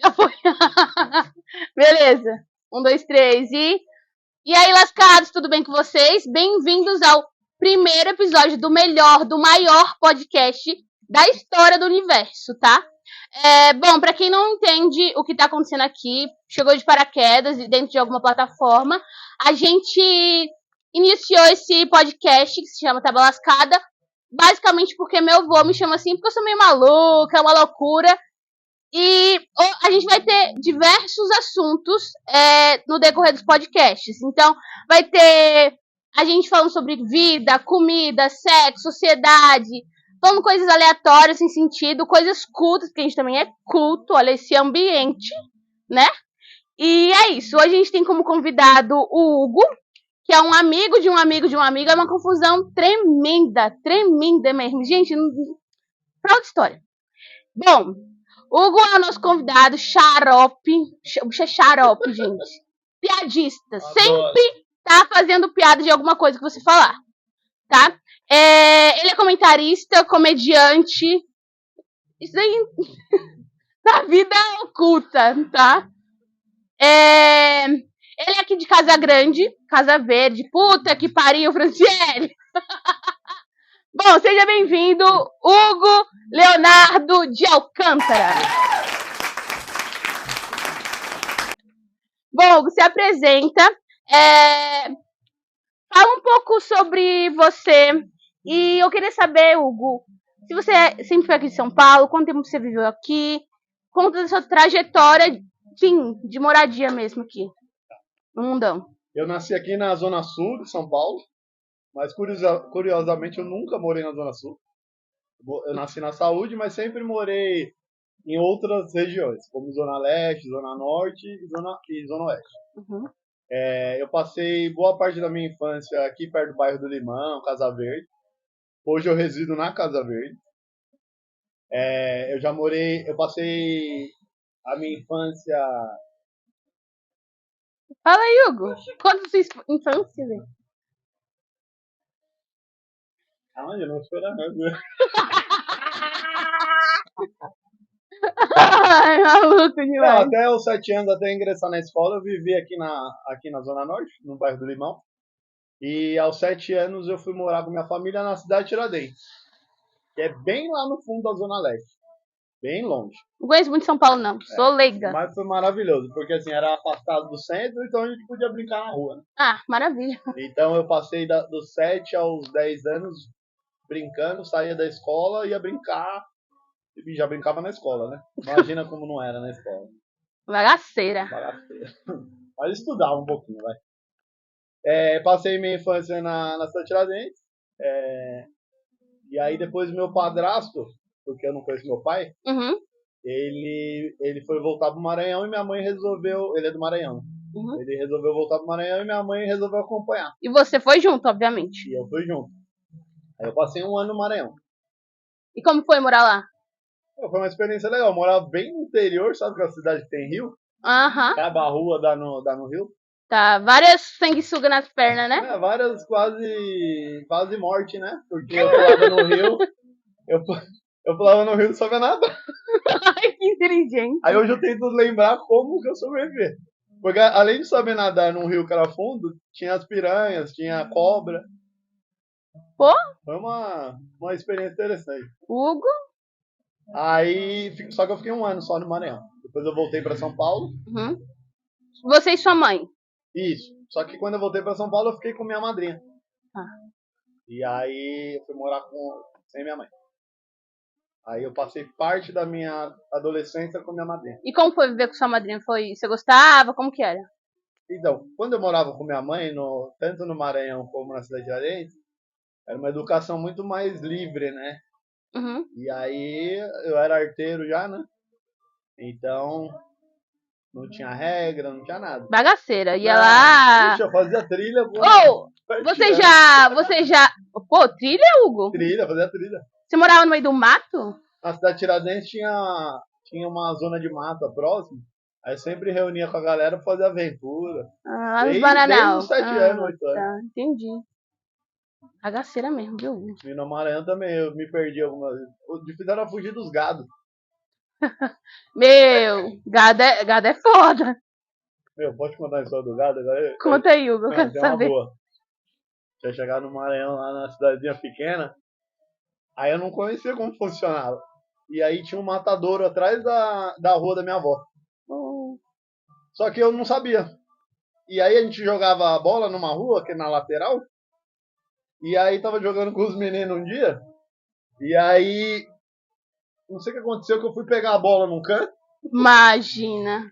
Já foi. Beleza. 1, 2, 3 E aí, lascados, tudo bem com vocês? Bem-vindos ao primeiro episódio do melhor, do maior podcast da história do universo, tá? Bom, pra quem não entende o que tá acontecendo aqui, chegou de paraquedas dentro de alguma plataforma, a gente iniciou esse podcast que se chama Tábua Lascada, basicamente porque meu avô me chama assim, porque eu sou meio maluca, é uma loucura. E a gente vai ter diversos assuntos no decorrer dos podcasts. Então, vai ter a gente falando sobre vida, comida, sexo, sociedade, falando coisas aleatórias, sem sentido, coisas cultas, porque a gente também é culto, olha esse ambiente, né? E é isso. Hoje a gente tem como convidado o Hugo, que é um amigo de um amigo de um amigo. É uma confusão tremenda, tremenda mesmo. Gente, pra outra história. Bom, Hugo é o nosso convidado, xarope. O bicho é xarope, gente. Piadista. Sempre tá fazendo piada de alguma coisa que você falar. Tá? Ele é comentarista, comediante. Isso aí da vida oculta, tá? Ele é aqui de Casa Grande, Casa Verde. Puta que pariu, Franciele. Bom, seja bem-vindo, Hugo Leonardo de Alcântara. Bom, Hugo, se apresenta, fala um pouco sobre você. E eu queria saber, Hugo, se você sempre foi aqui de São Paulo, quanto tempo você viveu aqui, conta da sua trajetória, enfim, de moradia mesmo aqui, no mundão. Eu nasci aqui na Zona Sul de São Paulo, mas curiosamente eu nunca morei na Zona Sul. Eu nasci na Saúde, mas sempre morei em outras regiões, como Zona Leste, Zona Norte e Zona Oeste. Uhum. Eu passei boa parte da minha infância aqui perto do bairro do Limão, Casa Verde. Hoje eu resido na Casa Verde. Eu passei a minha infância... Fala aí, Hugo. Conta sua infância, velho. Calma, eu não esperava. Ai, maluco demais. Até os 7 anos, até ingressar na escola, eu vivi aqui na Zona Norte, no bairro do Limão. E aos 7 anos eu fui morar com minha família na cidade de Tiradentes, que é bem lá no fundo da Zona Leste, bem longe. Não conheço muito São Paulo, não. Sou leiga. Mas foi maravilhoso, porque assim, era afastado do centro, então a gente podia brincar na rua, né? Ah, maravilha. Então eu passei dos 7 aos 10 anos brincando, saía da escola, ia brincar, e já brincava na escola, né? Imagina como não era na escola. Bagaceira. Mas estudava um pouquinho, vai. Passei minha infância na cidade de Tiradentes. E aí depois meu padrasto, porque eu não conheço meu pai, Uhum. ele foi voltar pro Maranhão e minha mãe resolveu... Ele é do Maranhão. Uhum. Ele resolveu voltar pro Maranhão e minha mãe resolveu acompanhar. E você foi junto, obviamente. E eu fui junto. Aí eu passei 1 ano no Maranhão. E como foi morar lá? Foi uma experiência legal. Eu morava bem no interior, sabe que é a cidade que tem rio? Aham. Acaba a rua, dá no rio. Tá, várias sanguessugas nas pernas, né? Várias quase morte, né? Porque eu pulava no rio, eu pulava no rio e sabia nada. Ai, que inteligente. Aí hoje eu tento lembrar como que eu sobrevivi. Porque além de saber nadar num rio que era fundo, tinha as piranhas, tinha cobra. Pô? Foi uma experiência interessante. Hugo? Aí, só que eu fiquei 1 ano só no Maranhão. Depois eu voltei para São Paulo. Uhum. Você e sua mãe? Isso. Só que quando eu voltei para São Paulo, eu fiquei com minha madrinha. Ah. E aí eu fui morar sem minha mãe. Aí eu passei parte da minha adolescência com minha madrinha. E como foi viver com sua madrinha? Você gostava? Como que era? Então, quando eu morava com minha mãe, tanto no Maranhão como na cidade de Tiradentes, era uma educação muito mais livre, né? Uhum. E aí eu era arteiro já, né? Então não tinha regra, não tinha nada. Bagaceira. Ia lá... Puxa, eu fazia trilha. Você já... Pô, trilha, Hugo? Fazia trilha. Você morava no meio do mato? Na cidade de Tiradentes tinha uma zona de mata próxima. Aí eu sempre reunia com a galera pra fazer aventura. Ah, nos Bananal. Desde os 7 anos, 8 anos. Tá, entendi. Bagaceira mesmo, viu? E no Maranhão também eu me perdi algumas vezes. Difícil era fugir dos gados. Meu, gado é foda. Meu, pode contar a história do gado? Agora Conta aí, Hugo, eu quero tem uma saber. boa. Tinha chegado no Maranhão, lá na cidadezinha pequena. Aí eu não conhecia como funcionava. E aí tinha um matadouro atrás da rua da minha avó. Só que eu não sabia. E aí a gente jogava a bola numa rua, que é na lateral. E aí tava jogando com os meninos um dia. E aí, não sei o que aconteceu, que eu fui pegar a bola num canto. Imagina.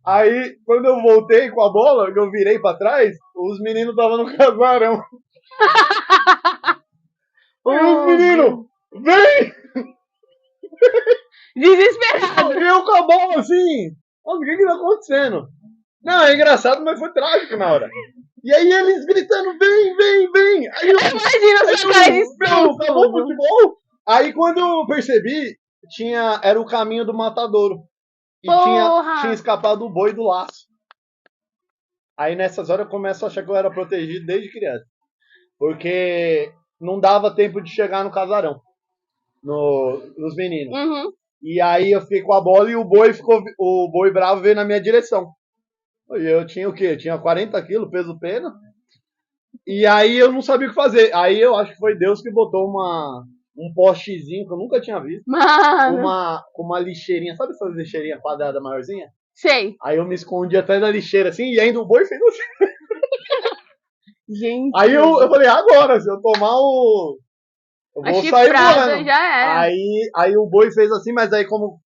Aí, quando eu voltei com a bola, que eu virei pra trás, os meninos estavam no casarão. E os meninos, vem! Desesperado. E eu com a bola assim. Nossa, o que tá acontecendo? Não, é engraçado, mas foi trágico na hora. E aí eles gritando, vem, vem, vem. Aí eu, Imagina os caras meu, acabou o futebol? Aí quando eu percebi, era o caminho do matadouro. E tinha escapado o boi do laço. Aí nessas horas eu começo a achar que eu era protegido desde criança. Porque não dava tempo de chegar no casarão. Nos meninos. Uhum. E aí eu fiquei com a bola e o boi bravo veio na minha direção. E eu tinha o quê? Eu tinha 40 quilos, peso pena. E aí eu não sabia o que fazer. Aí eu acho que foi Deus que botou um postezinho que eu nunca tinha visto. Mano. Com uma lixeirinha. Sabe essas lixeirinhas quadrada maiorzinha? Sei. Aí eu me escondi atrás da lixeira assim, e ainda o boi fez assim. Gente. Aí eu falei, agora, se eu tomar eu vou sair voando. Já era. Aí o boi fez assim, mas aí como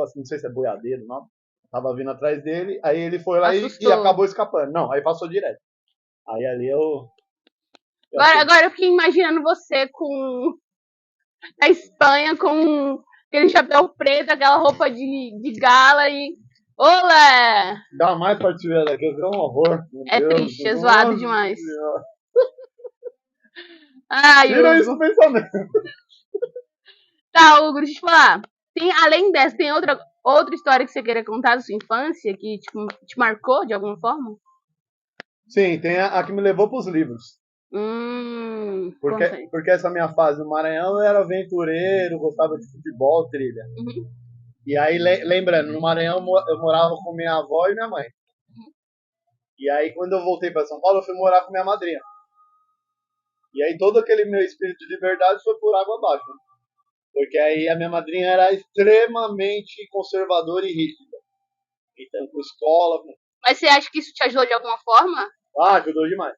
assim, não sei se é boiadeiro, não. Tava vindo atrás dele, aí ele foi lá e acabou escapando. Não, aí passou direto. Aí ali Agora eu fiquei imaginando você com a Espanha, com aquele chapéu preto, aquela roupa de gala e. Olé! Dá mais pra te ver daqui, é um horror. É triste, é zoado demais. Ai, tira Hugo. isso do pensamento. Tá, Hugo, deixa eu te falar. Além dessa, tem outra história que você queira contar da sua infância que te marcou de alguma forma? Sim, tem a que me levou pros livros. Porque essa minha fase no Maranhão eu era aventureiro, gostava de futebol, trilha. Uhum. E aí, lembrando, no Maranhão eu morava com minha avó e minha mãe. E aí, quando eu voltei para São Paulo, eu fui morar com minha madrinha. E aí, todo aquele meu espírito de liberdade foi por água abaixo. Né? Porque aí a minha madrinha era extremamente conservadora e rígida. Então, com escola. Mas você acha que isso te ajudou de alguma forma? Ah, ajudou demais.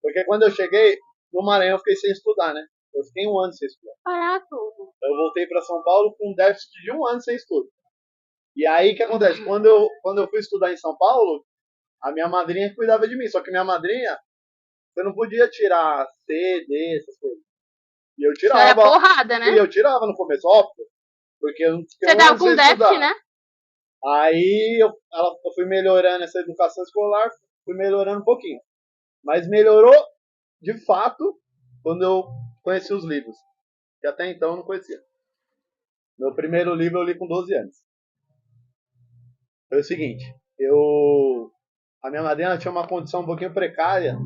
Porque quando eu cheguei no Maranhão, eu fiquei sem estudar, né? Eu fiquei 1 ano sem estudar. Caraca. Eu voltei para São Paulo com um déficit de 1 ano sem estudo. E aí, o que acontece? Quando eu fui estudar em São Paulo, a minha madrinha cuidava de mim. Só que minha madrinha, você não podia tirar C, D, essas coisas. E eu tirava. Isso era porrada, né? E eu tirava no começo, óbvio. Porque eu não tinha Você tava com déficit, né? Aí eu fui melhorando essa educação escolar, fui melhorando um pouquinho. Mas melhorou, de fato, quando eu conheci os livros. Que até então eu não conhecia. Meu primeiro livro eu li com 12 anos. Foi o seguinte, a minha madrinha tinha uma condição um pouquinho precária.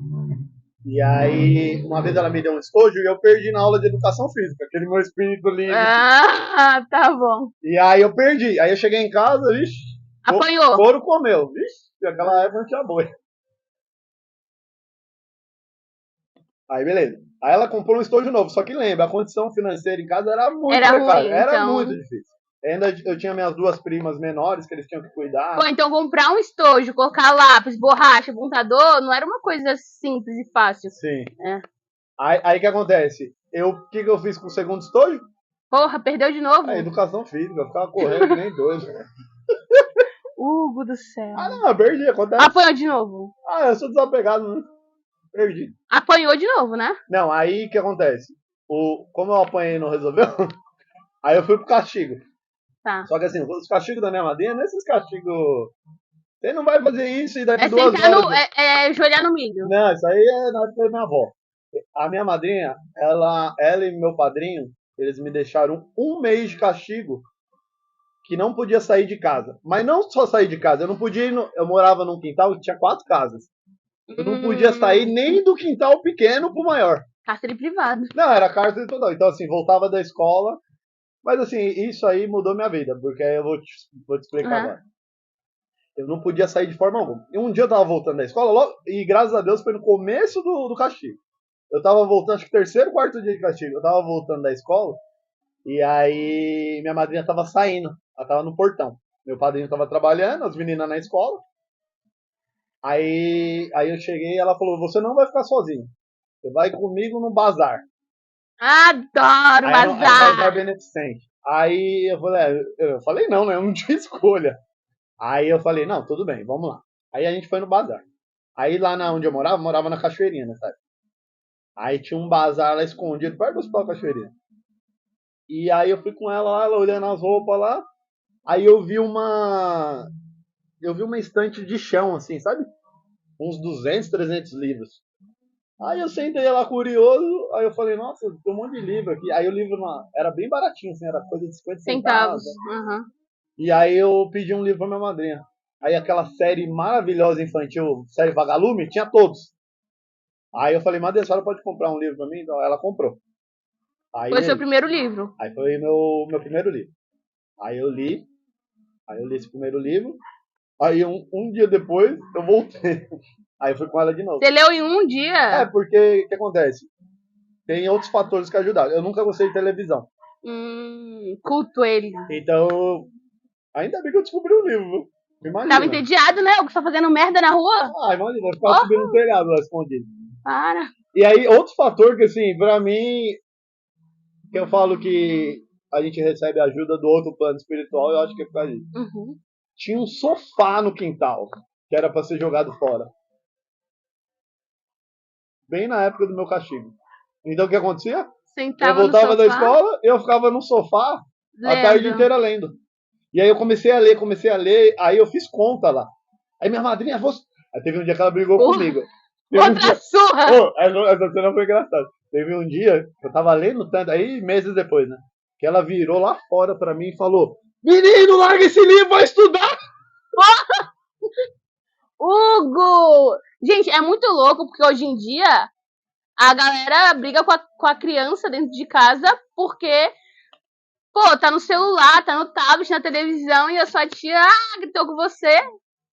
E aí, uma vez ela me deu um estojo e eu perdi na aula de educação física, aquele meu espírito lindo. Ah, tá bom. E aí eu perdi. Aí eu cheguei em casa, vixi. Apanhou. Couro comeu, vixi. Naquela época não tinha boi. Aí beleza. Aí ela comprou um estojo novo, só que lembra, a condição financeira em casa era muito precária. Ruim, era então... muito difícil. Ainda eu tinha minhas 2 primas menores que eles tinham que cuidar. Pô, então comprar um estojo, colocar lápis, borracha, apontador, não era uma coisa simples e fácil. Sim. É. Aí que acontece? O que eu fiz com o segundo estojo? Porra, perdeu de novo? A educação física, eu ficava correndo que nem doido. Hugo do céu. Ah não, eu perdi, acontece. Apanhou de novo? Ah, eu sou desapegado, né? Perdi. Apanhou de novo, né? Não, aí que acontece? Como eu apanhei e não resolveu, aí eu fui pro castigo. Tá. Só que assim, os castigos da minha madrinha não é esses castigos. Você não vai fazer isso e daqui 2 horas. É joelhar no milho. Não, isso aí é na época da minha avó. A minha madrinha, ela e meu padrinho, eles me deixaram 1 mês de castigo que não podia sair de casa. Mas não só sair de casa, eu não podia ir eu morava num quintal que tinha 4 casas. Eu não podia sair nem do quintal pequeno pro maior. Cárcere privado. Não, era cárcere total. Então assim, voltava da escola, Mas assim, isso aí mudou minha vida, porque aí eu vou te explicar Uhum. agora. Eu não podia sair de forma alguma. E um dia eu tava voltando da escola, logo, e graças a Deus foi no começo do castigo. Eu tava voltando, acho que terceiro, quarto dia de castigo. Eu tava voltando da escola, e aí minha madrinha tava saindo. Ela tava no portão. Meu padrinho tava trabalhando, as meninas na escola. Aí eu cheguei e ela falou, você não vai ficar sozinho. Você vai comigo no bazar. Adoro Era um bazar bazar! beneficente. Aí eu falei não, né? Eu não tinha escolha. Aí eu falei, não, tudo bem, vamos lá. Aí a gente foi no bazar. Aí lá onde eu morava na Cachoeirinha, né, sabe? Aí tinha um bazar lá escondido, perto do Hospital Cachoeirinha. E aí eu fui com ela lá, ela olhando as roupas lá. Aí eu vi uma estante de chão, assim, sabe? Uns 200, 300 livros. Aí eu sentei lá curioso, aí eu falei, nossa, tem um monte de livro aqui. Aí o livro era bem baratinho, assim, era coisa de 50 Centavos. centavos. Uhum. E aí eu pedi um livro pra minha madrinha. Aí aquela série maravilhosa infantil, série Vagalume, tinha todos. Aí eu falei, madrinha, a senhora pode comprar um livro pra mim? Então ela comprou. Aí Foi seu beleza. primeiro livro. Aí foi meu primeiro livro. Aí eu li esse primeiro livro. Aí um dia depois eu voltei. Aí eu fui com ela de novo. Você leu em um dia? Porque o que acontece? Tem outros fatores que ajudaram. Eu nunca gostei de televisão. Culto ele. Então, ainda bem que eu descobri o livro, viu? Tava Imagina. entediado, né? Eu só fazendo merda na rua? Imagina, eu ficava subindo no telhado lá escondido. Para. E aí, outro fator que, assim, pra mim, que eu falo que a gente recebe ajuda do outro plano espiritual, eu acho que é por causa disso. Uhum. Tinha um sofá no quintal, que era pra ser jogado fora. Bem na época do meu castigo. Então, o que acontecia? Eu Sentava no voltava da sofá, escola, eu ficava no sofá a tarde lendo. inteira lendo. E aí eu comecei a ler, aí eu fiz conta lá. Aí minha madrinha, você... Aí teve um dia que ela brigou comigo. Teve um Outra dia... surra! essa cena foi engraçada. Teve um dia que eu tava lendo tanto, aí meses depois, né? Que ela virou lá fora pra mim e falou: Menino, larga esse livro, vai estudar! Hugo! Gente, é muito louco porque hoje em dia a galera briga com a criança dentro de casa porque, pô, tá no celular, tá no tablet, na televisão e a sua tia gritou com você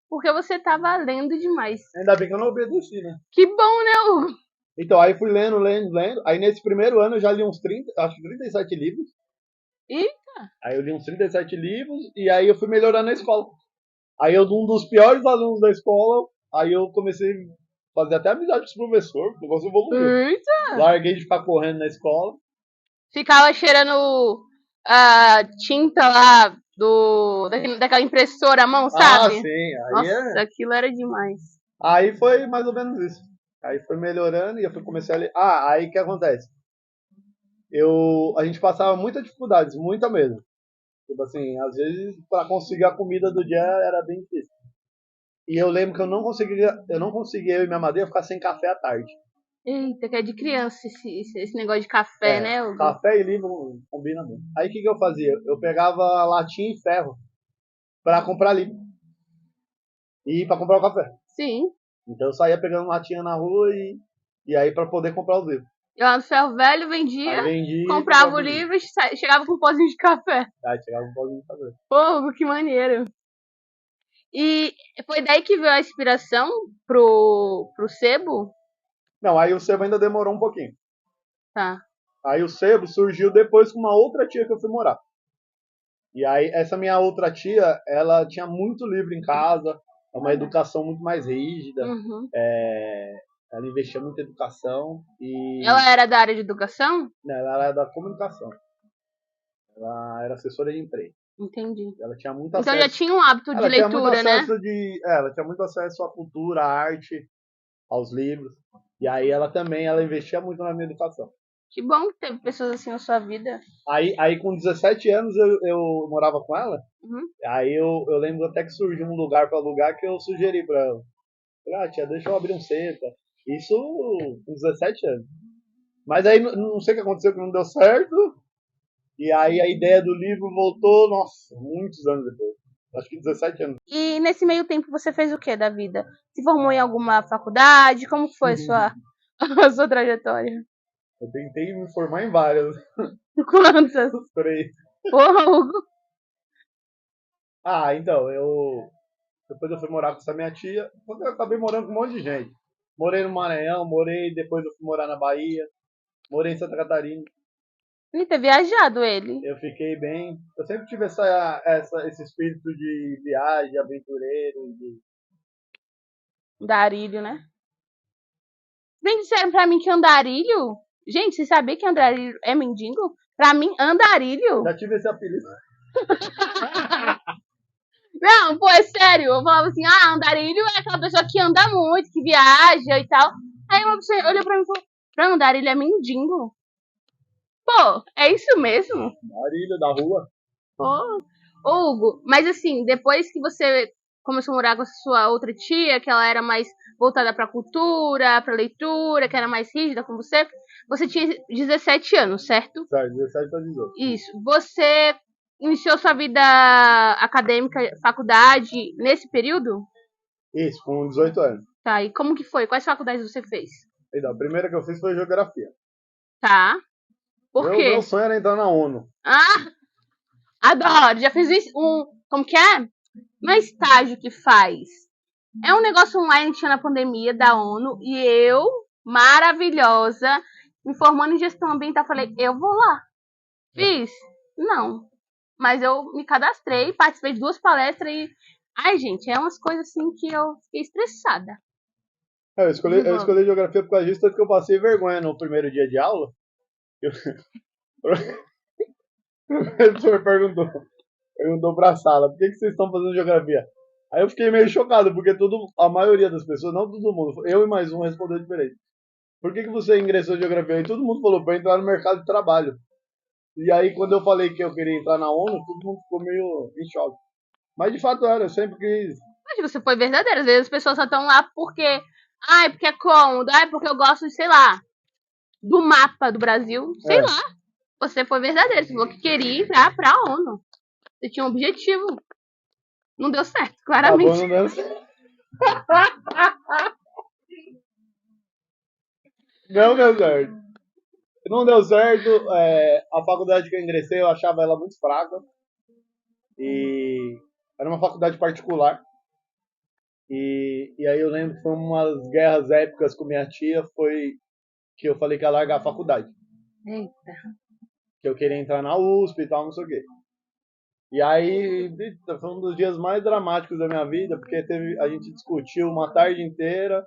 porque você tava lendo demais. Ainda bem que eu não obedeci, né? Que bom, né, Hugo? Então, aí fui lendo. Aí nesse primeiro ano eu já li uns 30, acho que 37 livros. Eita! Aí eu li uns 37 livros e aí eu fui melhorando na escola. Aí eu, um dos piores alunos da escola, aí eu comecei a fazer até amizade com os professores, o negócio evoluiu. Eita! Larguei de ficar correndo na escola. Ficava cheirando a tinta lá daquela impressora à mão, sabe? Sim, Nossa, aquilo era demais. Aí foi mais ou menos isso. Aí foi melhorando e eu comecei a ler. Aí o que acontece? A gente passava muita dificuldade, muita mesmo. Tipo assim, às vezes para conseguir a comida do dia era bem difícil. E eu lembro que eu não conseguia eu e minha madrinha ficar sem café à tarde. Eita, que é de criança esse negócio de café, né, Hugo? Café e livro combina bem. Aí o que eu fazia? Eu pegava latinha e ferro para comprar livro. E para comprar o café. Sim. Então eu saía pegando latinha na rua e aí para poder comprar os livros. Eu lá no ferro velho, vendia, comprava o livro e chegava com um pozinho de café. Chegava um pozinho de café. Pô, Hugo, que maneiro. E foi daí que veio a inspiração pro sebo? Não, aí o sebo ainda demorou um pouquinho. Tá. Aí o sebo surgiu depois com uma outra tia que eu fui morar. E aí essa minha outra tia, ela tinha muito livro em casa, uma educação muito mais rígida. Uhum. Ela investia muito em educação e... Ela era da área de educação? Não, ela era da comunicação. Ela era assessora de emprego. Entendi. Ela tinha muito então acesso... já tinha um hábito de leitura, né? Ela tinha muito acesso à cultura, à arte, aos livros. E aí ela investia muito na minha educação. Que bom que teve pessoas assim na sua vida. Aí com 17 anos eu morava com ela. Uhum. Aí eu lembro até que surgiu um lugar para alugar que eu sugeri para ela. Falei, tia, deixa eu abrir um centro. Isso com 17 anos. Mas aí não sei o que aconteceu, que não deu certo. E aí a ideia do livro voltou, nossa, muitos anos depois. Acho que 17 anos. E nesse meio tempo você fez o que da vida? Se formou em alguma faculdade? Como foi a sua trajetória? Eu tentei me formar em várias. Quantas? 3. Porra, Hugo. Ah, então, depois eu fui morar com essa minha tia, porque eu acabei morando com um monte de gente. Morei no Maranhão, depois eu fui morar na Bahia, morei em Santa Catarina. Ele ter viajado, ele. Eu fiquei bem. Eu sempre tive esse espírito de viagem, aventureiro. Andarilho, né? Bem, disseram pra mim que andarilho. Gente, você sabia que andarilho é mendigo? Pra mim, andarilho. Já tive esse apelido. Não, pô, é sério. Eu falava assim, andarilho é aquela pessoa que anda muito, que viaja e tal. Aí uma pessoa olhou pra mim e falou, pra andarilho é mendigo. Pô, é isso mesmo? Marília da rua. Pô. Ô, Hugo, mas assim, depois que você começou a morar com a sua outra tia, que ela era mais voltada pra cultura, pra leitura, que era mais rígida com você, você tinha 17 anos, certo? Certo, 17 para 18. Isso. Você iniciou sua vida acadêmica, faculdade, nesse período? Isso, com 18 anos. Tá, e como que foi? Quais faculdades você fez? Então, a primeira que eu fiz foi geografia. Tá. Por Meu quê? sonho era entrar na ONU. Ah, adoro! Já fiz isso, como que é? Não é estágio que faz. É um negócio online que tinha na pandemia da ONU e eu, maravilhosa, me formando em gestão ambiental, falei, eu vou lá. Fiz? Não. Mas eu me cadastrei, participei de 2 palestras e. Ai, gente, é umas coisas assim que eu fiquei estressada. Eu escolhi geografia por causa disso, tanto que eu passei vergonha no primeiro dia de aula. O professor perguntou pra sala, por que vocês estão fazendo geografia? Aí eu fiquei meio chocado, porque a maioria das pessoas, não todo mundo, eu e mais um respondeu diferente. Por que você ingressou em geografia? E todo mundo falou para entrar no mercado de trabalho. E aí, quando eu falei que eu queria entrar na ONU, todo mundo ficou meio em choque. Mas de fato era, eu sempre quis. Mas você foi verdadeira. Às vezes as pessoas só estão lá porque. Ai, porque é cômodo. Ai, porque eu gosto, sei lá, do mapa do Brasil. Sei É, lá. Você foi verdadeira. Você falou que queria entrar pra ONU. Você tinha um objetivo. Não deu certo, acabou claramente. não dando certo. Não deu certo. Não deu certo. A faculdade que eu ingressei, eu achava ela muito fraca. E era uma faculdade particular. E aí eu lembro que foi umas guerras épicas com minha tia, foi que eu falei que ia largar a faculdade. Eita. Que eu queria entrar na USP e tal, não sei o quê. E aí foi um dos dias mais dramáticos da minha vida, porque a gente discutiu uma tarde inteira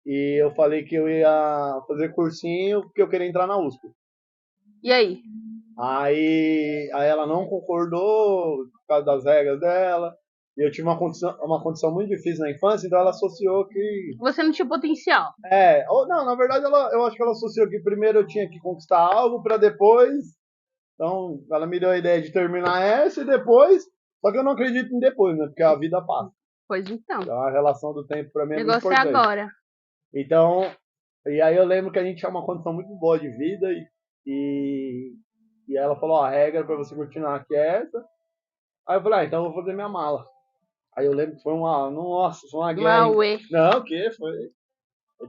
e eu falei que eu ia fazer cursinho porque eu queria entrar na USP. E aí? Aí ela não concordou por causa das regras dela. E eu tive uma condição muito difícil na infância, então ela associou que. Você não tinha potencial. Não, na verdade eu acho que ela associou que primeiro eu tinha que conquistar algo para depois. Então ela me deu a ideia de terminar essa e depois. Só que eu não acredito em depois, né? Porque a vida passa. Pois então. Então a relação do tempo para mim O é muito negócio é importante. agora. Então, e aí eu lembro que a gente tinha uma condição muito boa de vida e ela falou, a regra para você continuar aqui é essa. Aí eu falei, então eu vou fazer minha mala. Aí eu lembro que foi foi uma guerra. Ué. Não, o quê? Foi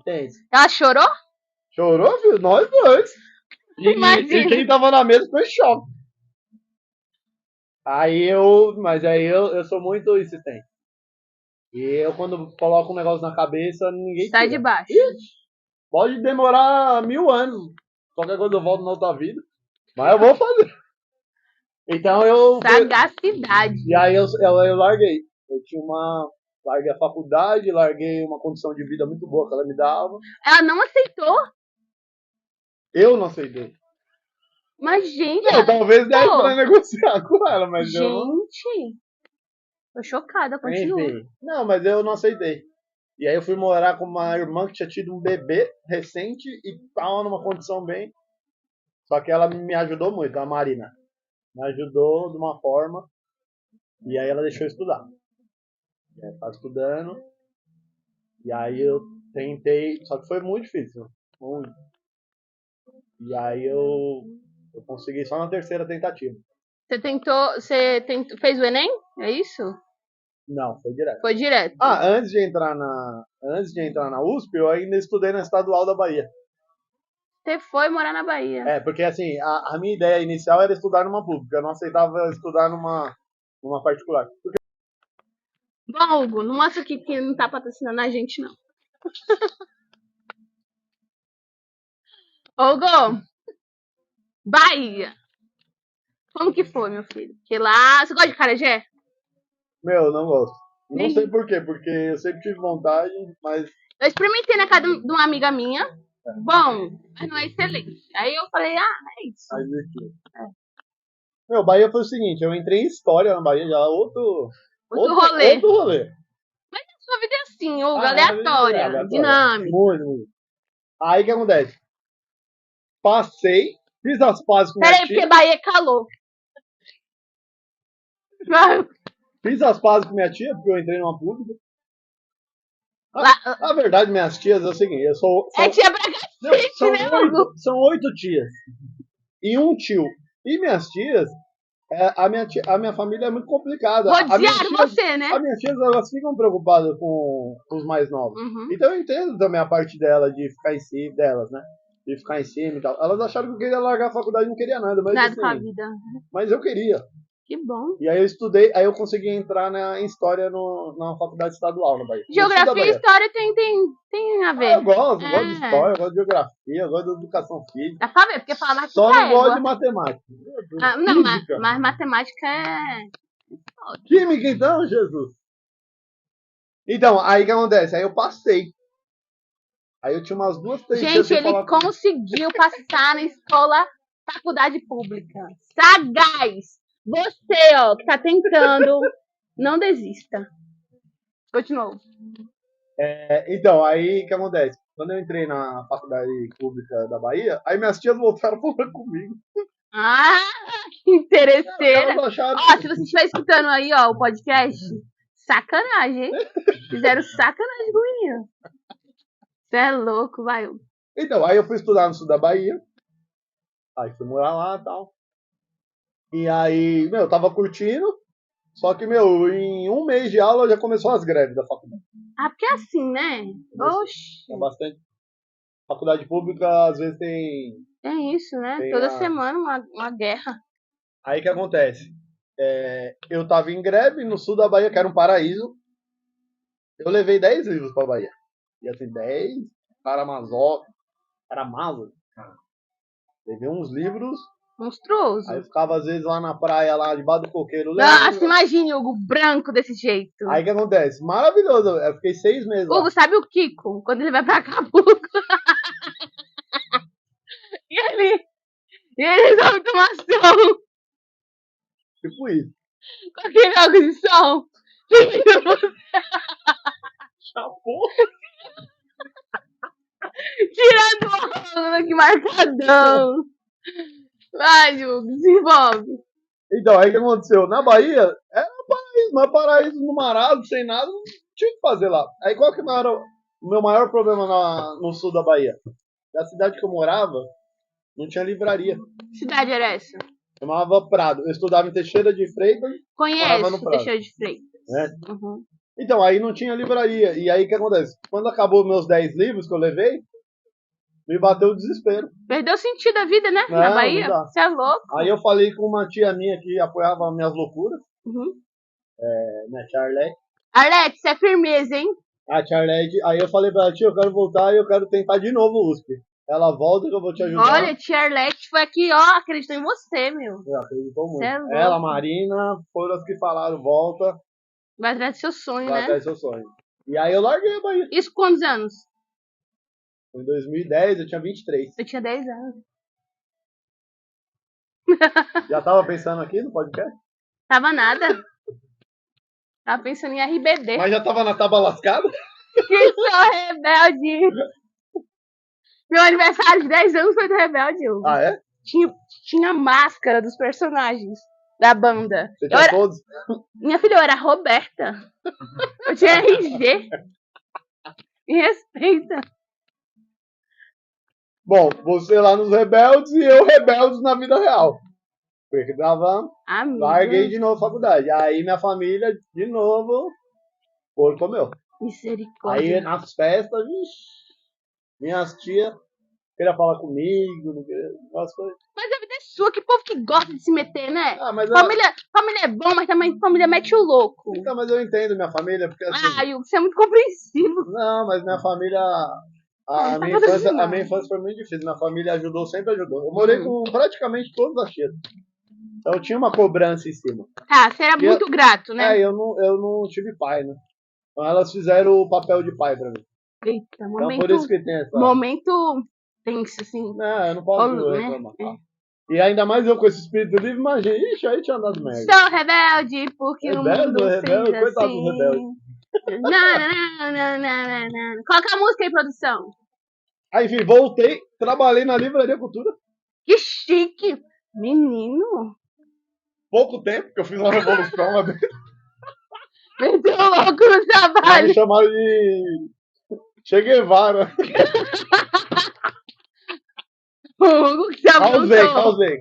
tenso. Ela chorou? Chorou, filho? Nós dois. E quem tava na mesa foi choque. Mas aí eu sou muito insistente. E eu quando coloco um negócio na cabeça, ninguém Sai tira. de baixo. Pode demorar 1000 anos. Qualquer coisa eu volto na outra vida. Mas eu vou fazer. Então Sagacidade. E aí eu larguei. Larguei a faculdade, larguei uma condição de vida muito boa que ela me dava. Ela não aceitou? Eu não aceitei. Mas, gente. Talvez desse pra negociar com ela, mas gente, eu não. Tô chocada, continua. Enfim. Não, mas eu não aceitei. E aí eu fui morar com uma irmã que tinha tido um bebê recente e tava numa condição bem. Só que ela me ajudou muito, a Marina. Me ajudou de uma forma. E aí ela deixou eu estudar. Tá estudando. E aí eu tentei. Só que foi muito difícil. Muito. E aí eu consegui só na terceira tentativa. Você fez o Enem? É isso? Não, foi direto. Foi direto. Antes de entrar na USP, eu ainda estudei na Estadual da Bahia. Você foi morar na Bahia. É, porque assim, a minha ideia inicial era estudar numa pública. Eu não aceitava estudar numa particular. Bom, Hugo, não mostra aqui que não tá patrocinando a gente, não. Hugo, Bahia. Como que foi, meu filho? Porque lá... Você gosta de acarajé? Meu, não gosto. Não sei Nem... por quê, porque eu sempre tive vontade, mas Eu experimentei na casa de uma amiga minha. Bom, mas não é excelente. Aí eu falei, é isso. aí desistiu. Meu, Bahia foi o seguinte, eu entrei em história na Bahia já, outro rolê. Outro rolê. Sua vida é assim, Hugo, Ah, aleatória, dinâmica. Muito, muito. Aí o que acontece? Passei, fiz as pazes com minha Peraí, tia. porque Bahia é calor. Fiz as pazes com minha tia, porque eu entrei numa pública. Lá, A verdade, minhas tias é o seguinte, eu sou. é tia Bragacete, né, Hugo? São 8 tias. E um tio. E minhas tias, a minha família é muito complicada. Rodearam você, né? As minhas tias, elas ficam preocupadas com os mais novos. Uhum. Então eu entendo também a parte dela, de ficar em cima, delas, né? De ficar em cima e tal. Elas acharam que eu queria largar a faculdade e não queria nada, mas Nada com a assim, vida. mas eu queria. Que bom. E aí eu estudei, aí eu consegui entrar em História na faculdade estadual na Bahia. Geografia e história tem a ver. Eu gosto de história, eu gosto de geografia, eu gosto de educação física. Dá pra ver, porque fala mais Só não gosto de matemática. não, mas matemática é... Química então, Jesus. Então, aí o que acontece? Aí eu passei. Aí eu tinha umas 2, 3 Gente, ele conseguiu passar na escola, faculdade pública. Sagaz! Você, ó, que tá tentando, não desista. Continua. Então, aí o que acontece? Quando eu entrei na faculdade pública da Bahia, aí minhas tias voltaram falando comigo. Ah, que interesseira. Elas acharam... Ó, se você estiver escutando aí, ó, o podcast, sacanagem, hein? Fizeram sacanagem com o menino. Você é louco, vai. Então, aí eu fui estudar no sul da Bahia. Aí fui morar lá e tal. E aí, meu, eu tava curtindo. Só que, meu, em um mês de aula já começou as greves da faculdade. Ah, porque é assim, né? Oxi. É bastante. Faculdade pública, às vezes Tem isso, né? Tem Toda semana uma guerra. Aí o que acontece? Eu tava em greve no sul da Bahia, que era um paraíso. Eu levei 10 livros pra Bahia. E assim, 10, Karamazov. Karamazov? Levei uns livros. Monstruoso. Aí eu ficava às vezes lá na praia, lá debaixo do coqueiro. Nossa, imagine Hugo branco desse jeito. Aí o que acontece? Maravilhoso. Eu fiquei 6 meses lá. Hugo, sabe o Kiko? Quando ele vai pra Acapulco. e ele resolve tomar som. Tipo isso. Com aquele óculos de som. Chapou. Tirando o óculos, que marcadão. Vai, Hugo, desenvolve. Então, aí o que aconteceu? Na Bahia, era um paraíso, mas paraíso numerado, sem nada, não tinha o que fazer lá. Aí qual que era o meu maior problema no sul da Bahia? Da cidade que eu morava, não tinha livraria. Que cidade era essa? Chamava Prado. Eu estudava em Teixeira de Freitas. Morava no Conheço, Prado. Teixeira de Freitas. Né? Uhum. Então, aí não tinha livraria. E aí o que acontece? Quando acabou meus 10 livros que eu levei, me bateu o desespero. Perdeu o sentido da vida, né? Não, Na Bahia. não dá. Você é louco. Aí eu falei com uma tia minha que apoiava minhas loucuras, Uhum. né, Charlete. Arlete, você é firmeza, hein? A Charlete, aí eu falei pra ela, tia, eu quero voltar e eu quero tentar de novo o USP. Ela volta que eu vou te ajudar. Olha, tia Arlete foi aqui, ó, acreditou em você, meu. Acreditou muito. Cê é louco. Ela, Marina, foram as que falaram, volta. Vai atrás do seu sonho, Vai né? atrás do seu sonho. E aí eu larguei a Bahia. Isso com quantos anos? Foi em 2010, eu tinha 23. Eu tinha 10 anos. Já tava pensando aqui no podcast? Tava nada. Tava pensando em RBD. Mas já tava na tábua lascada? Que sou rebelde. Meu aniversário de 10 anos foi do Rebelde, Hugo. Ah, é? Tinha máscara dos personagens da banda. Você tinha todos? Minha filha, eu era a Roberta. Eu tinha RG. Me respeita. Bom, você lá nos Rebeldes e eu Rebeldes na vida real. Porque tava... Larguei de novo a faculdade. Aí minha família, de novo, porco comeu. Misericórdia. Aí nas festas, vixi, minhas tias queria falar comigo, não queria, umas coisas. Mas a vida é sua, que povo que gosta de se meter, né? Ah, mas Família é bom, mas também família mete o louco. então, mas eu entendo minha família, porque assim, Hugo, você é muito compreensivo. não, mas minha família, Não a tá minha infância, a patrocinando. minha infância foi muito difícil, minha família ajudou, sempre ajudou. Eu morei com praticamente todos os tias. Então tinha uma cobrança em cima. Tá, você era E muito grato, né? eu não tive pai, né? Então elas fizeram o papel de pai pra mim. Eita, Então por isso que tem essa. momento tenso, assim. Não, eu não posso Né? reclamar. E ainda mais eu com esse espírito livre, imagina, ixi, aí tinha andado merda. Sou rebelde, porque o mundo Rebelde, seja coitado assim. do rebelde. Coloca a música aí, produção. Aí, enfim, voltei, trabalhei na Livraria Cultura. Que chique. Menino. Pouco tempo, que eu fiz uma revolução lá dentro. Meteu louco no Me trabalho. chamaram de Che Guevara. Hugo, que você Causei.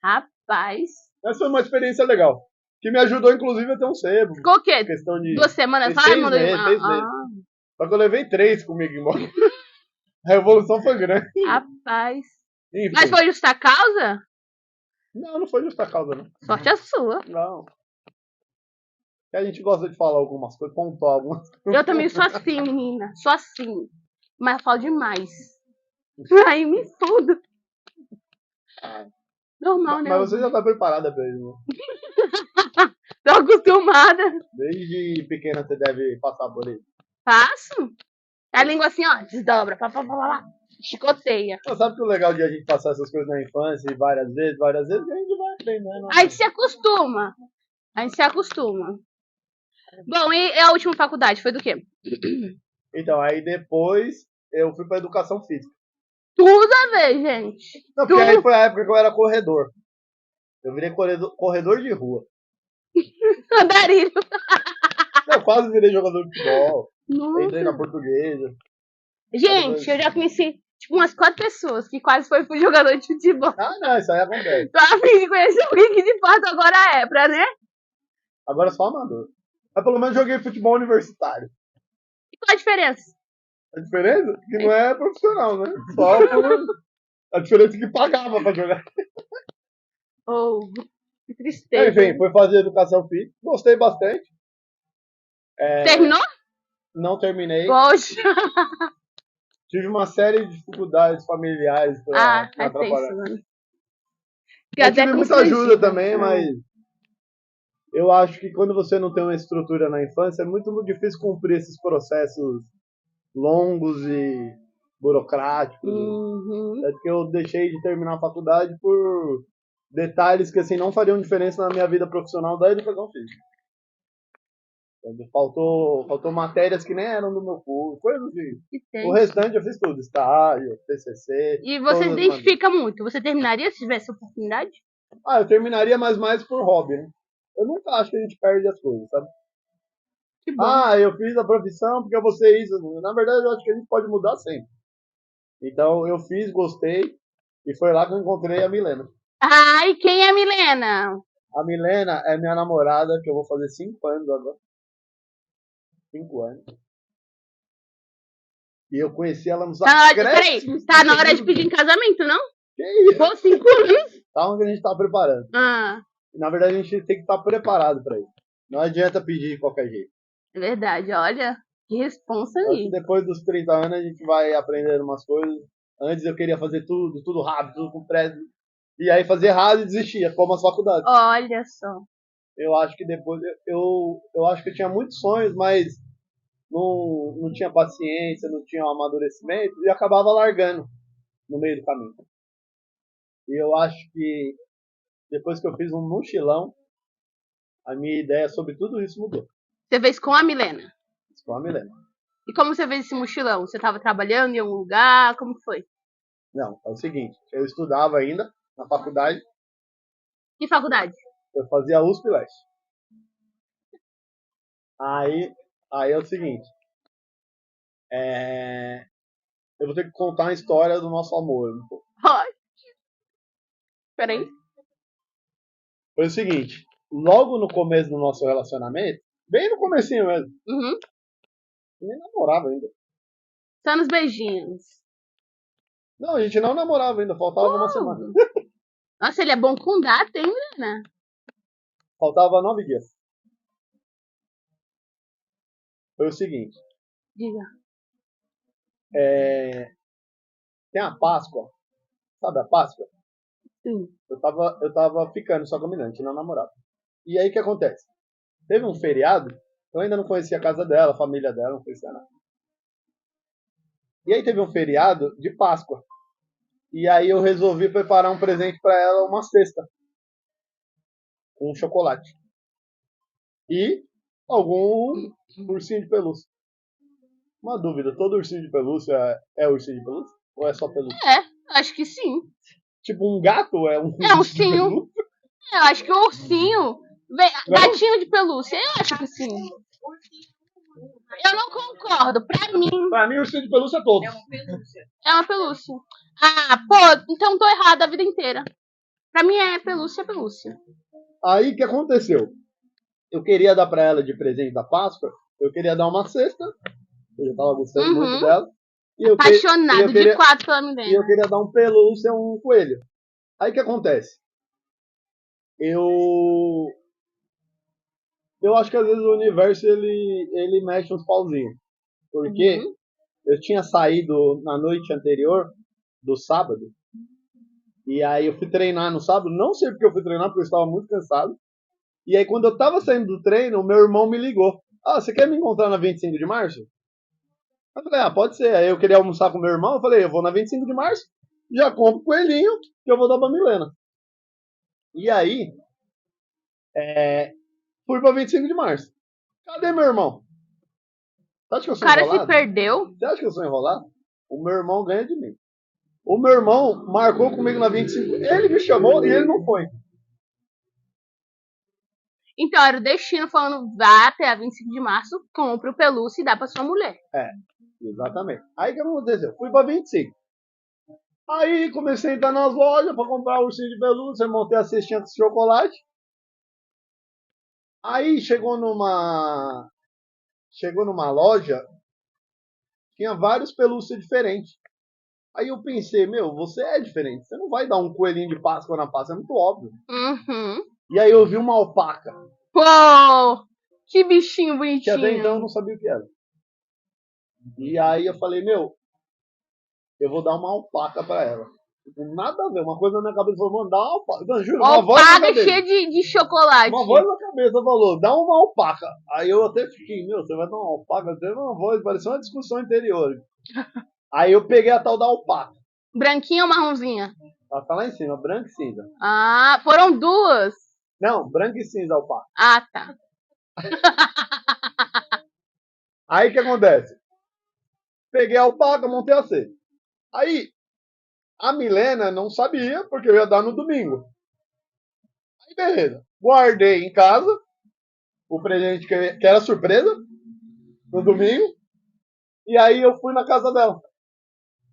Rapaz. Mas foi uma experiência legal. Que me ajudou, inclusive, a ter um sebo. Ficou o quê? Questão de 2 semanas lá? 6 meses, 6 meses. Só que eu levei 3 comigo embora. A revolução foi grande. Rapaz. Enfim. Mas foi justa causa? Não foi justa causa, não. Sorte a sua. Não. Que a gente gosta de falar algumas coisas, pontuar algumas coisas. Eu também sou assim, menina. Sou assim. Mas eu falo demais. Aí me fudo. Normal, né? Mas você já tá preparada pra isso, né? Tô acostumada. Desde pequena você deve passar por isso. Passo. A língua assim, ó, desdobra. Chicoteia. Mas sabe que o legal de a gente passar essas coisas na infância e várias vezes, a gente vai aprendendo. A gente se acostuma. Bom, e a última faculdade foi do quê? Então, aí depois eu fui pra educação física. Tudo a ver, gente. Não, porque aí foi a época que eu era corredor. Eu virei corredor de rua. Andarilho. Eu quase virei jogador de futebol. Nossa. Entrei na portuguesa. Gente, eu já conheci tipo umas 4 pessoas que quase foi pro jogador de futebol. Ah, não, isso aí acontece. Tô a fim de conhecer alguém que de fato agora é, pra, né? Agora é só amador. Mas pelo menos joguei futebol universitário. E qual a diferença? A diferença? Que não é profissional, né? Só por... A diferença é que pagava pra jogar. Oh, que tristeza. Enfim, fui fazer educação física. Gostei bastante. Terminou? Não terminei. Poxa. Tive uma série de dificuldades familiares pra atrapalhar. Tenso, mano. Eu tive muita ajuda também, mas eu acho que quando você não tem uma estrutura na infância, é muito difícil cumprir esses processos longos e burocráticos. É que eu deixei de terminar a faculdade por detalhes que assim não fariam diferença na minha vida profissional da educação física. Faltou matérias que nem eram do meu curso, coisas assim. O restante eu fiz tudo, estágio, TCC. E você se identifica muito? Você terminaria se tivesse oportunidade? Eu terminaria, mas mais por hobby, né? Eu nunca acho que a gente perde as coisas, sabe? Que bom. Eu fiz a profissão porque eu vou ser isso. Na verdade, eu acho que a gente pode mudar sempre. Então, eu fiz, gostei, e foi lá que eu encontrei a Milena. E quem é a Milena? A Milena é minha namorada, que eu vou fazer 5 anos agora. 5 anos. E eu conheci ela nos acréscimos. Tá na hora de pedir em casamento, não? Que isso? Pô, 5 anos. Tá onde a gente tá preparando. Na verdade, a gente tem que estar preparado pra isso. Não adianta pedir de qualquer jeito. É verdade, olha. Que responsa aí. Depois dos 30 anos, a gente vai aprendendo umas coisas. Antes eu queria fazer tudo rápido, tudo com pressa. E aí fazia errado e desistia, como as faculdades. Olha só. Eu acho que depois, eu acho que eu tinha muitos sonhos, mas não tinha paciência, não tinha um amadurecimento e acabava largando no meio do caminho. E eu acho que depois que eu fiz um mochilão, a minha ideia sobre tudo isso mudou. Você fez com a Milena? Fiz com a Milena. E como você fez esse mochilão? Você estava trabalhando em algum lugar? Como foi? Não, é o seguinte, eu estudava ainda na faculdade. Que faculdade? Eu fazia USP Leste. Aí é o seguinte, eu vou ter que contar a história do nosso amor. Pode. Peraí. Foi o seguinte, logo no começo do nosso relacionamento, bem no comecinho mesmo, Nem namorava ainda. Só nos beijinhos. Não, a gente não namorava ainda, faltava uma semana. Nossa, ele é bom com data, hein, menina? Faltava 9 dias. Foi o seguinte. Diga. Tem a Páscoa. Sabe a Páscoa? Sim. Eu tava ficando só com a menina, a gente não namorava. E aí o que acontece? Teve um feriado, eu ainda não conhecia a casa dela, a família dela, não conhecia nada. E aí teve um feriado de Páscoa. E aí eu resolvi preparar um presente pra ela, uma cesta. Com chocolate. E algum ursinho de pelúcia. Uma dúvida, todo ursinho de pelúcia é ursinho de pelúcia? Ou é só pelúcia? Acho que sim. Tipo um gato é um É um ursinho de ursinho. pelúcia? Eu acho que o ursinho. Gatinho de pelúcia, eu acho que sim. Eu não concordo. Pra mim, ursinho de pelúcia é todo. É uma pelúcia. Ah, pô, então tô errada a vida inteira. Pra mim é pelúcia, é pelúcia. Aí o que aconteceu? Eu queria dar pra ela de presente da Páscoa, eu queria dar uma cesta, eu já tava gostando muito dela. E Apaixonado de 4 pela E eu Milena. queria dar um pelúcia, um coelho. Aí o que acontece? Eu acho que às vezes o universo ele mexe uns pauzinhos. Porque eu tinha saído na noite anterior do sábado. E aí eu fui treinar no sábado. Não sei porque eu fui treinar, porque eu estava muito cansado. E aí quando eu tava saindo do treino, o meu irmão me ligou. Ah, você quer me encontrar na 25 de março? Eu falei, ah, pode ser. Aí eu queria almoçar com meu irmão. Eu falei, eu vou na 25 de março. Já compro coelhinho que eu vou dar pra Milena. E aí, fui pra 25 de março. Cadê meu irmão? Você acha que eu O sou cara enrolado? se perdeu. Você acha que eu sou enrolado? O meu irmão ganha de mim. O meu irmão marcou comigo na 25. Ele me chamou e ele não foi. Então era o destino falando: vá até a 25 de março, compre o pelúcia e dá pra sua mulher. Exatamente. Aí o que aconteceu? Fui pra 25. Aí comecei a entrar nas lojas pra comprar ursinho de pelúcia, montei a cestinha de chocolate. Aí chegou numa loja, tinha vários pelúcias diferentes. Aí eu pensei, meu, você é diferente. Você não vai dar um coelhinho de Páscoa na Páscoa, é muito óbvio. E aí eu vi uma alpaca. Pô, que bichinho bonitinho. Que até então eu não sabia o que era. E aí eu falei, meu, eu vou dar uma alpaca pra ela. Nada a ver, uma coisa na minha cabeça falou, mano, dá uma alpaca. Não, juro, uma voz na Alpaca cabeça. cheia de chocolate. Uma voz na cabeça falou, dá uma alpaca. Aí eu até fiquei, meu, você vai dar uma alpaca? Teve uma voz, parecia uma discussão interior. Aí eu peguei a tal da alpaca. Branquinha ou marronzinha? Ela tá lá em cima, branca e cinza. Ah, foram duas. Não, branca e cinza alpaca. Ah, tá. Aí o que acontece? Peguei a alpaca, montei a cesta. Aí a Milena não sabia, porque eu ia dar no domingo. Aí beleza. Guardei em casa o presente que era surpresa no domingo. E aí eu fui na casa dela.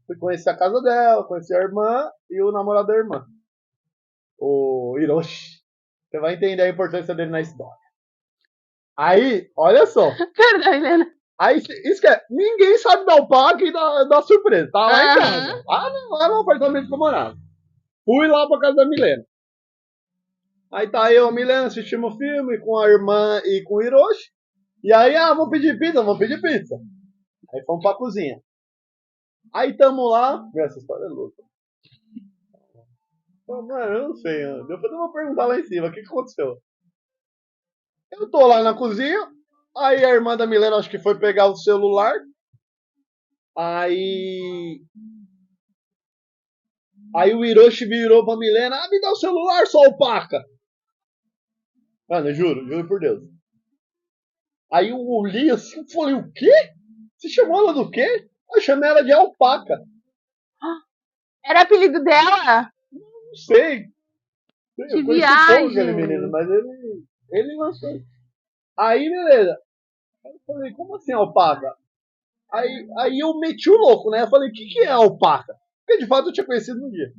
Fui conhecer a casa dela, conheci a irmã e o namorado da irmã. O Hiroshi. Você vai entender a importância dele na história. Aí, olha só. Perdão, Helena. Aí, isso que é, ninguém sabe dar o parque e dar surpresa. Tá lá em casa. Lá no apartamento que eu morava. Fui lá pra casa da Milena. Aí tá eu e a Milena assistimos o filme com a irmã e com o Hiroshi. E aí, vamos pedir pizza, vamos pedir pizza. Aí fomos pra cozinha. Aí tamo lá. Essa história é louca. Mano, eu não sei. Depois eu vou perguntar lá em cima o que aconteceu. Eu tô lá na cozinha. Aí a irmã da Milena acho que foi pegar o celular. Aí o Hiroshi virou pra Milena. Me dá o celular, sua alpaca. Mano, eu juro por Deus. Aí eu olhei assim e falei, o quê? Você chamou ela do quê? Eu chamei ela de alpaca. Era apelido dela? Não sei. Que Eu conheci pouco aquele viagem. menino, mas ele lançou. Aí, beleza. Aí eu falei, como assim alpaca? Aí eu meti o louco, né? Eu falei, o que é alpaca? Porque de fato eu tinha conhecido no dia.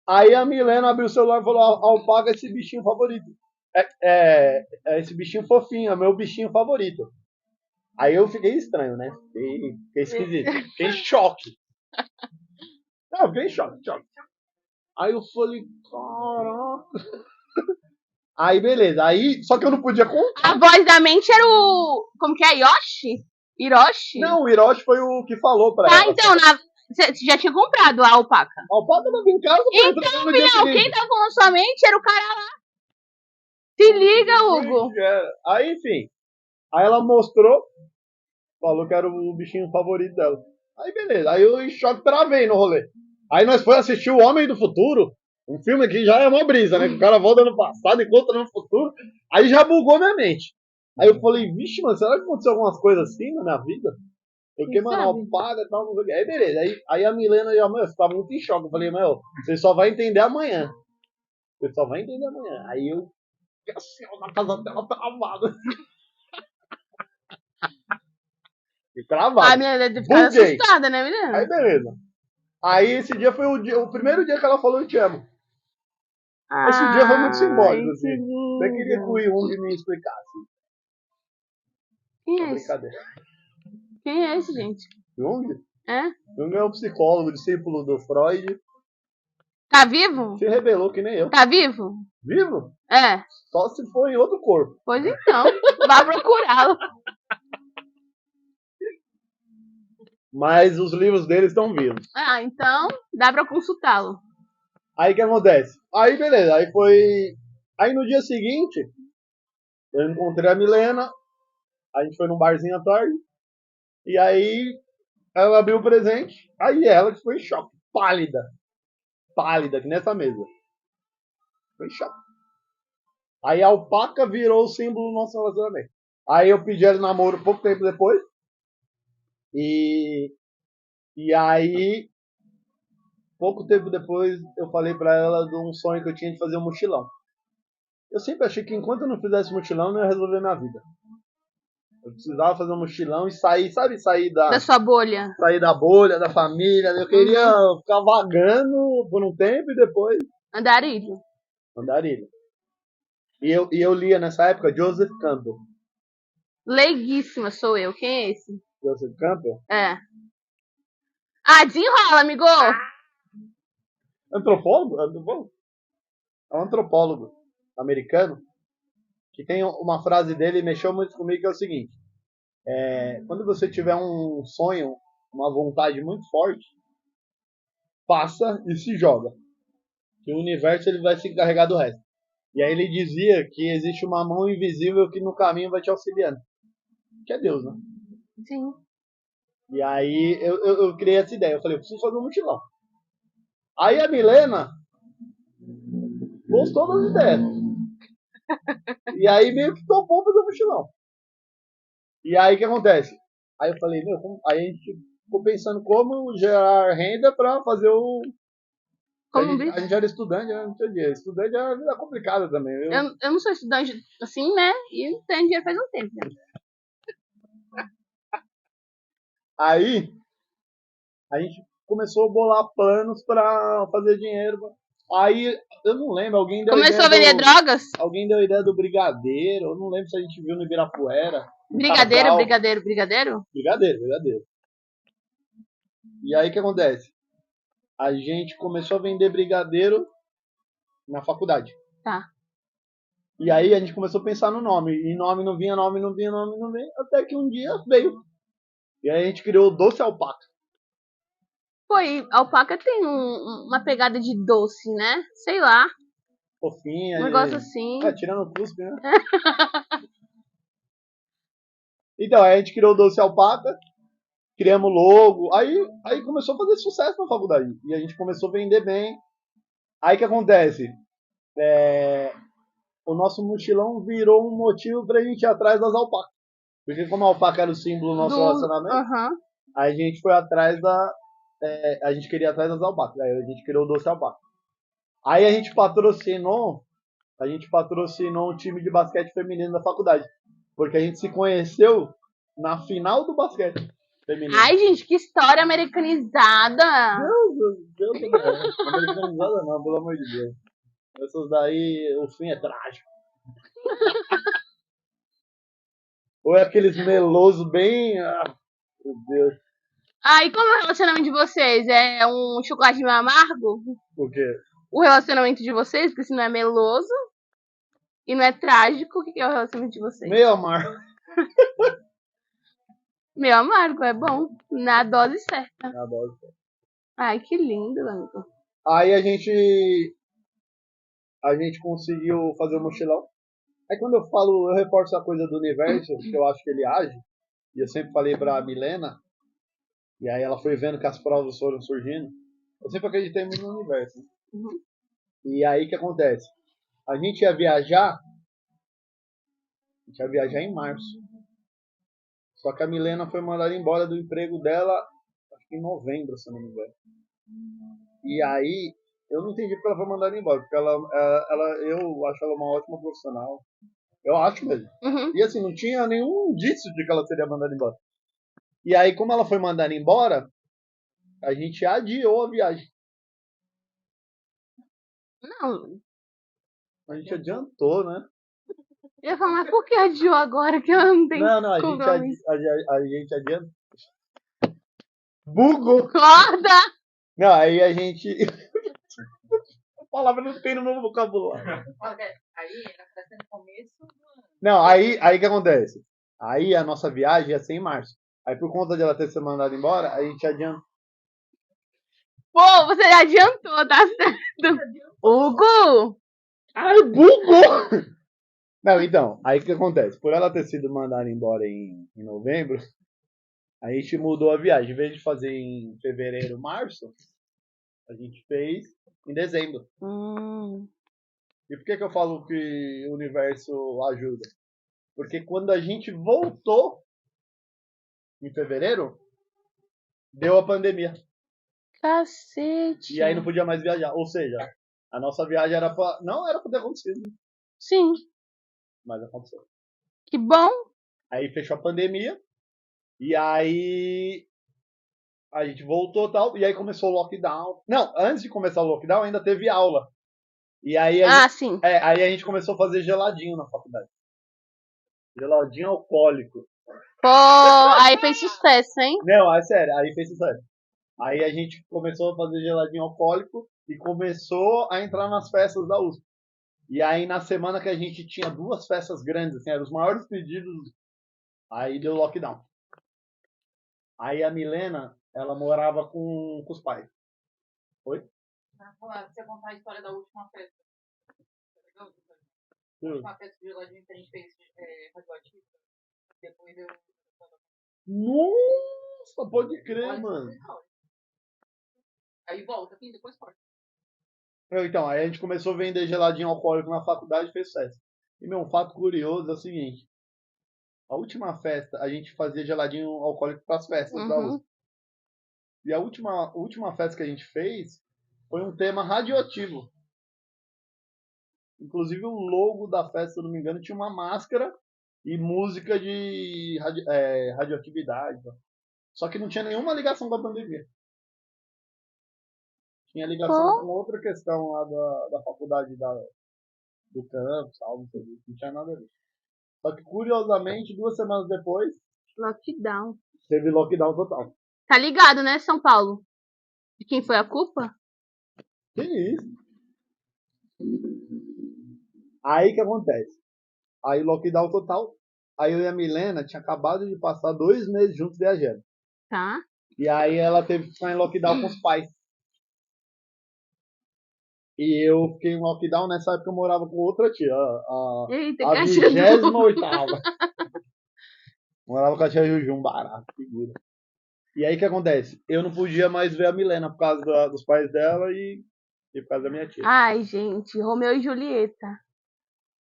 Aí a Milena abriu o celular e falou, alpaca é esse bichinho favorito. É esse bichinho fofinho, é meu bichinho favorito. Aí eu fiquei estranho, né? Fiquei esquisito. Fiquei em choque. Não, eu fiquei em choque. Aí eu falei, caraca. Aí beleza. Aí, só que eu não podia contar. A voz da mente era o. Como que é? Yoshi? Hiroshi? Não, o Hiroshi foi o que falou pra Ah, ela. então, você já tinha comprado a alpaca. A alpaca tava em casa, foi entregar no dia Não, seguinte. quem tava falando sua mente era o cara lá. Se liga, Hugo. Aí, enfim. Aí ela mostrou, falou que era o bichinho favorito dela. Aí beleza. Aí eu em choque travei no rolê. Aí nós fomos assistir O Homem do Futuro. Um filme que já é uma brisa, né? Que o cara volta no passado, encontra no futuro. Aí já bugou minha mente. Aí eu falei, vixe, mano, será que aconteceu algumas coisas assim na minha vida? Porque, mano, alpaca e tal, não sei o quê. Aí beleza. Aí a Milena e a mãe, você tava muito em choque. Eu falei, meu, você só vai entender amanhã. Você só vai entender amanhã. Aí eu fiquei assim, na casa dela travado. Fiquei travado. A menina deve ficar Buguei. assustada, né, menina? Aí beleza. Aí esse dia foi o primeiro dia que ela falou eu te amo. Esse dia foi muito simbólico, assim. Até queria que o Jung me explicasse. Quem é esse? Brincadeira. Quem é esse, gente? Jung? É? Jung é um psicólogo, discípulo do Freud. Tá vivo? Se rebelou que nem eu. Tá vivo? Vivo? É. Só se for em outro corpo. Pois então, vá procurá-lo. Mas os livros dele estão vivos. Ah, então dá pra consultá-lo. Aí o que acontece? Aí beleza, aí foi. Aí no dia seguinte, eu encontrei a Milena, a gente foi num barzinho à tarde, e aí ela abriu o presente, aí ela que foi em choque, pálida, que nessa mesa. Foi em choque. Aí a alpaca virou o símbolo do nosso relacionamento. Aí eu pedi ela em namoro pouco tempo depois, e aí, pouco tempo depois, eu falei pra ela de um sonho que eu tinha de fazer um mochilão. Eu sempre achei que enquanto eu não fizesse mochilão, eu não ia resolver minha vida. Eu precisava fazer um mochilão e sair, sabe, Da sua bolha. sair da bolha, da família. Eu queria ficar vagando por um tempo e depois Andarilho. andarilho. E eu lia nessa época Joseph Campbell. Leiguíssima sou eu. Quem é esse? Joseph Campbell? É. Ah, desenrola, amigo! Antropólogo? É um antropólogo americano que tem uma frase dele que mexeu muito comigo, que é o seguinte. Quando você tiver um sonho, uma vontade muito forte, passa e se joga. Que o universo ele vai se encarregar do resto. E aí ele dizia que existe uma mão invisível que no caminho vai te auxiliando. Que é Deus, né? Sim. E aí eu criei essa ideia. Eu falei, eu preciso fazer um mutilão. Aí a Milena gostou das ideias. E aí meio que topou fazer um mochilão. E aí o que acontece? Aí eu falei, aí a gente ficou pensando como gerar renda pra fazer o. A gente era estudante, né? Não tinha dinheiro. Estudante é uma vida complicada também, viu? Eu não sou estudante assim, né? E não tenho dinheiro faz um tempo. Né? Aí a gente começou a bolar planos pra fazer dinheiro. Aí, eu não lembro, alguém deu Começou a ideia vender drogas? Alguém deu a ideia do brigadeiro, eu não lembro se a gente viu no Ibirapuera. Brigadeiro. Brigadeiro. E aí o que acontece? A gente começou a vender brigadeiro na faculdade. Tá. E aí a gente começou a pensar no nome. E nome não vinha, até que um dia veio. E aí a gente criou o Doce Alpaca. Pô, e a alpaca tem uma pegada de doce, né? Sei lá. Fofinha. Um negócio assim. Tirando o cuspe, né? Então, aí a gente criou o Doce Alpaca, criamos logo, aí começou a fazer sucesso na faculdade. E a gente começou a vender bem. Aí o que acontece? O nosso mochilão virou um motivo pra gente ir atrás das alpacas. Porque como a alpaca era o símbolo do nosso relacionamento, a gente foi atrás a gente queria ir atrás das alpacas. Aí a gente criou o Doce Alpaca. Aí a gente patrocinou um time de basquete feminino da faculdade. Porque a gente se conheceu na final do basquete feminino. Ai, gente, que história americanizada! Deus do céu. Americanizada não, pelo amor de Deus. Essas daí, o fim é trágico. Ou é aqueles melosos bem... meu Deus. E como é o relacionamento de vocês? É um chocolate meio amargo? O quê? O relacionamento de vocês? Porque se não é meloso e não é trágico, o que é o relacionamento de vocês? Meio amargo. Meio amargo, é bom. Na dose certa. Adoro. Ai, que lindo, amigo. Aí a gente conseguiu fazer o mochilão. Aí quando eu falo, eu reforço a coisa do universo, que eu acho que ele age, e eu sempre falei pra Milena, e aí ela foi vendo que as provas foram surgindo, eu sempre acreditei muito no universo. Né? Uhum. E aí o que acontece? A gente ia viajar em março. Só que a Milena foi mandada embora do emprego dela, acho que em novembro, se eu não me engano. E aí, eu não entendi porque ela foi mandada embora, porque eu acho ela uma ótima profissional. Eu acho mesmo. Uhum. E assim, não tinha nenhum indício de que ela seria mandada embora. E aí, como ela foi mandada embora, a gente adiou a viagem. Não, A gente adiantou, né? eu ia falar, mas por que adiou agora que eu não tenho Não, a compromisso? a gente adiantou. Bugou! Corta! Não, aí a gente. A palavra não tem no meu vocabulário. Aí era pra ser no começo do ano. Não, aí que acontece? Aí a nossa viagem ia ser em março. Aí por conta de ela ter sido mandada embora, a gente adiantou. Pô, você já adiantou, tá certo? Hugo! Ai, bugou! Não, então, aí que acontece? Por ela ter sido mandada embora em novembro, a gente mudou a viagem. Em vez de fazer em fevereiro, março, a gente fez em dezembro. E por que eu falo que o universo ajuda? Porque quando a gente voltou em fevereiro, deu a pandemia. Cacete. E aí não podia mais viajar. Ou seja, a nossa viagem era pra. Não era pra ter acontecido, Sim, mas aconteceu. que bom. Aí fechou a pandemia. E aí a gente voltou e tal. E aí começou o lockdown. Não, antes de começar o lockdown ainda teve aula. E aí Sim. aí a gente começou a fazer geladinho na faculdade. Geladinho alcoólico. Pô, aí fez sucesso, hein? Não, é sério, aí fez sucesso. Aí a gente começou a fazer geladinho alcoólico e começou a entrar nas festas da USP. E aí na semana que a gente tinha 2 festas grandes, assim, eram os maiores pedidos, aí deu lockdown. Aí a Milena, ela morava com os pais. Oi? Você contar a história da última festa. A Hum. última festa de geladinho que a gente fez radioativo. Depois eu. Nossa, pode crer, mano. Aí volta, assim, depois corta. Então, aí a gente começou a vender geladinho alcoólico na faculdade e fez festa. E, meu, um fato curioso é o seguinte. A última festa, a gente fazia geladinho alcoólico para as festas da USP. E a última festa que a gente fez foi um tema radioativo. Inclusive o logo da festa, se eu não me engano, tinha uma máscara e música de radioatividade. Só que não tinha nenhuma ligação com a pandemia. Tinha ligação com outra questão lá da faculdade do campus, tal, não sei o que. Não tinha nada a ver. Só que, curiosamente, 2 semanas depois, Lockdown. teve lockdown total. Tá ligado, né, São Paulo? De quem foi a culpa? Que isso? Aí que acontece? Aí lockdown total. Aí eu e a Milena tinha acabado de passar 2 meses juntos viajando. Tá. E aí ela teve que ficar em lockdown com os pais. E eu fiquei em lockdown, nessa época eu morava com outra tia, Eita, a caixa 28ª. Morava com a tia Juju, um barato, figura. E aí o que acontece? Eu não podia mais ver a Milena por causa dos pais dela e por causa da minha tia. Ai, gente, Romeu e Julieta.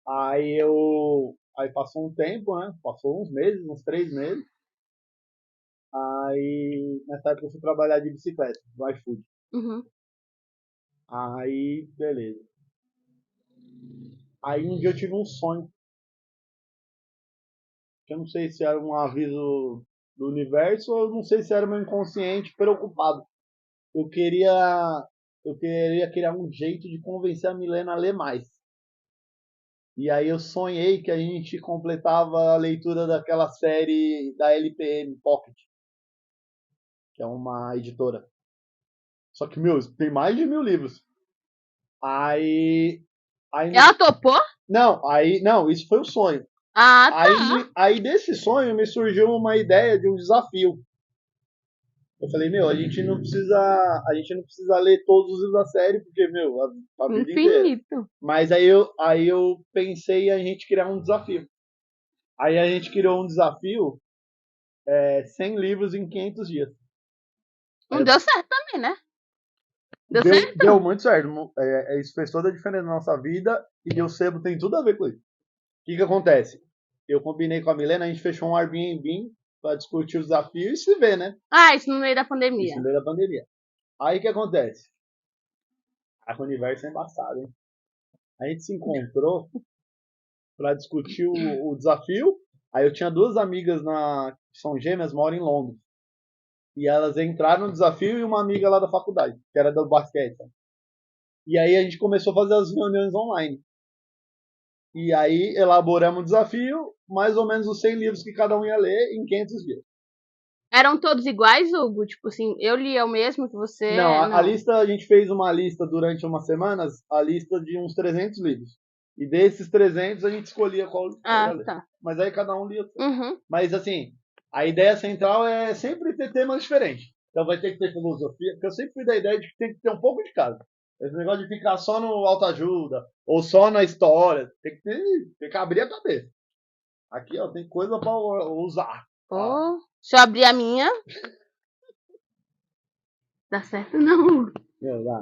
Aí passou um tempo, né? Passou uns meses, uns 3 meses. Aí nessa época eu fui trabalhar de bicicleta, no iFood. Uhum. Aí, beleza. Aí um dia eu tive um sonho. Eu não sei se era um aviso do universo ou eu não sei se era meu inconsciente preocupado. Eu queria criar um jeito de convencer a Milena a ler mais. E aí eu sonhei que a gente completava a leitura daquela série da LPM Pocket, que é uma editora. Só que, meu, tem mais de 1000 livros. Aí. Aí Ela topou? não, isso foi um sonho. Ah, Aí, tá. aí desse sonho me surgiu uma ideia de um desafio. Eu falei, meu, a gente não precisa ler todos os livros da série, porque, meu, a vida inteira. Infinito. Mas aí eu pensei em a gente criar um desafio. Aí a gente criou um desafio, 100 livros em 500 dias. Não deu certo também, né? Deu Deu certo? muito certo. Isso fez toda a diferença na nossa vida e o sebo tem tudo a ver com isso. O que acontece? Eu combinei com a Milena, a gente fechou um Airbnb para discutir o desafio e se ver, né? Ah, isso no meio da Isso pandemia. no meio da pandemia. Aí o que acontece? A universo é embaçado, hein? A gente se encontrou para discutir o desafio. Aí eu tinha duas amigas que são gêmeas, moram em Londres. E elas entraram no desafio e uma amiga lá da faculdade, que era do basquete. E aí a gente começou a fazer as reuniões online. E aí elaboramos o desafio, mais ou menos os 100 livros que cada um ia ler em 500 dias. Eram todos iguais, Hugo? Tipo assim, eu lia o mesmo que Não, você? a Não. lista, a gente fez uma lista durante umas semanas, a lista de uns 300 livros. E desses 300 a gente escolhia qual ia Ah, ler. tá. Mas aí cada um lia o seu. Uhum. Mas assim, a ideia central é sempre ter temas diferentes. Então vai ter que ter filosofia, porque eu sempre fui da ideia de que tem que ter um pouco de cada. Esse negócio de ficar só no autoajuda, ou só na história, tem que abrir a cabeça. Aqui, ó, tem coisa pra usar. Tá? Pô, se eu abrir a minha, dá certo não. Meu, dá.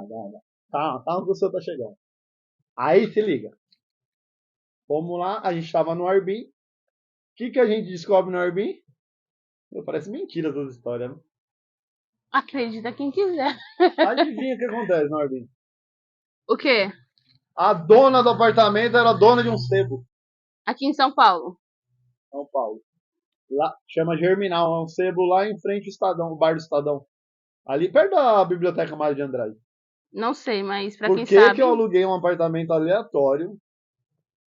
Calma que o seu tá chegando. Aí se liga. Vamos lá, a gente tava no Airbnb. O que a gente descobre no Airbnb? Meu, parece mentira essa história, né? Acredita quem quiser. Adivinha o que acontece no Airbnb? O quê? A dona do apartamento era dona de um sebo, Aqui em São Paulo. São Paulo. Lá, chama Germinal, é um sebo lá em frente ao Estadão, o bar do Estadão. Ali perto da Biblioteca Mário de Andrade. Não sei, mas pra Por quem que eu sabe, aluguei um apartamento aleatório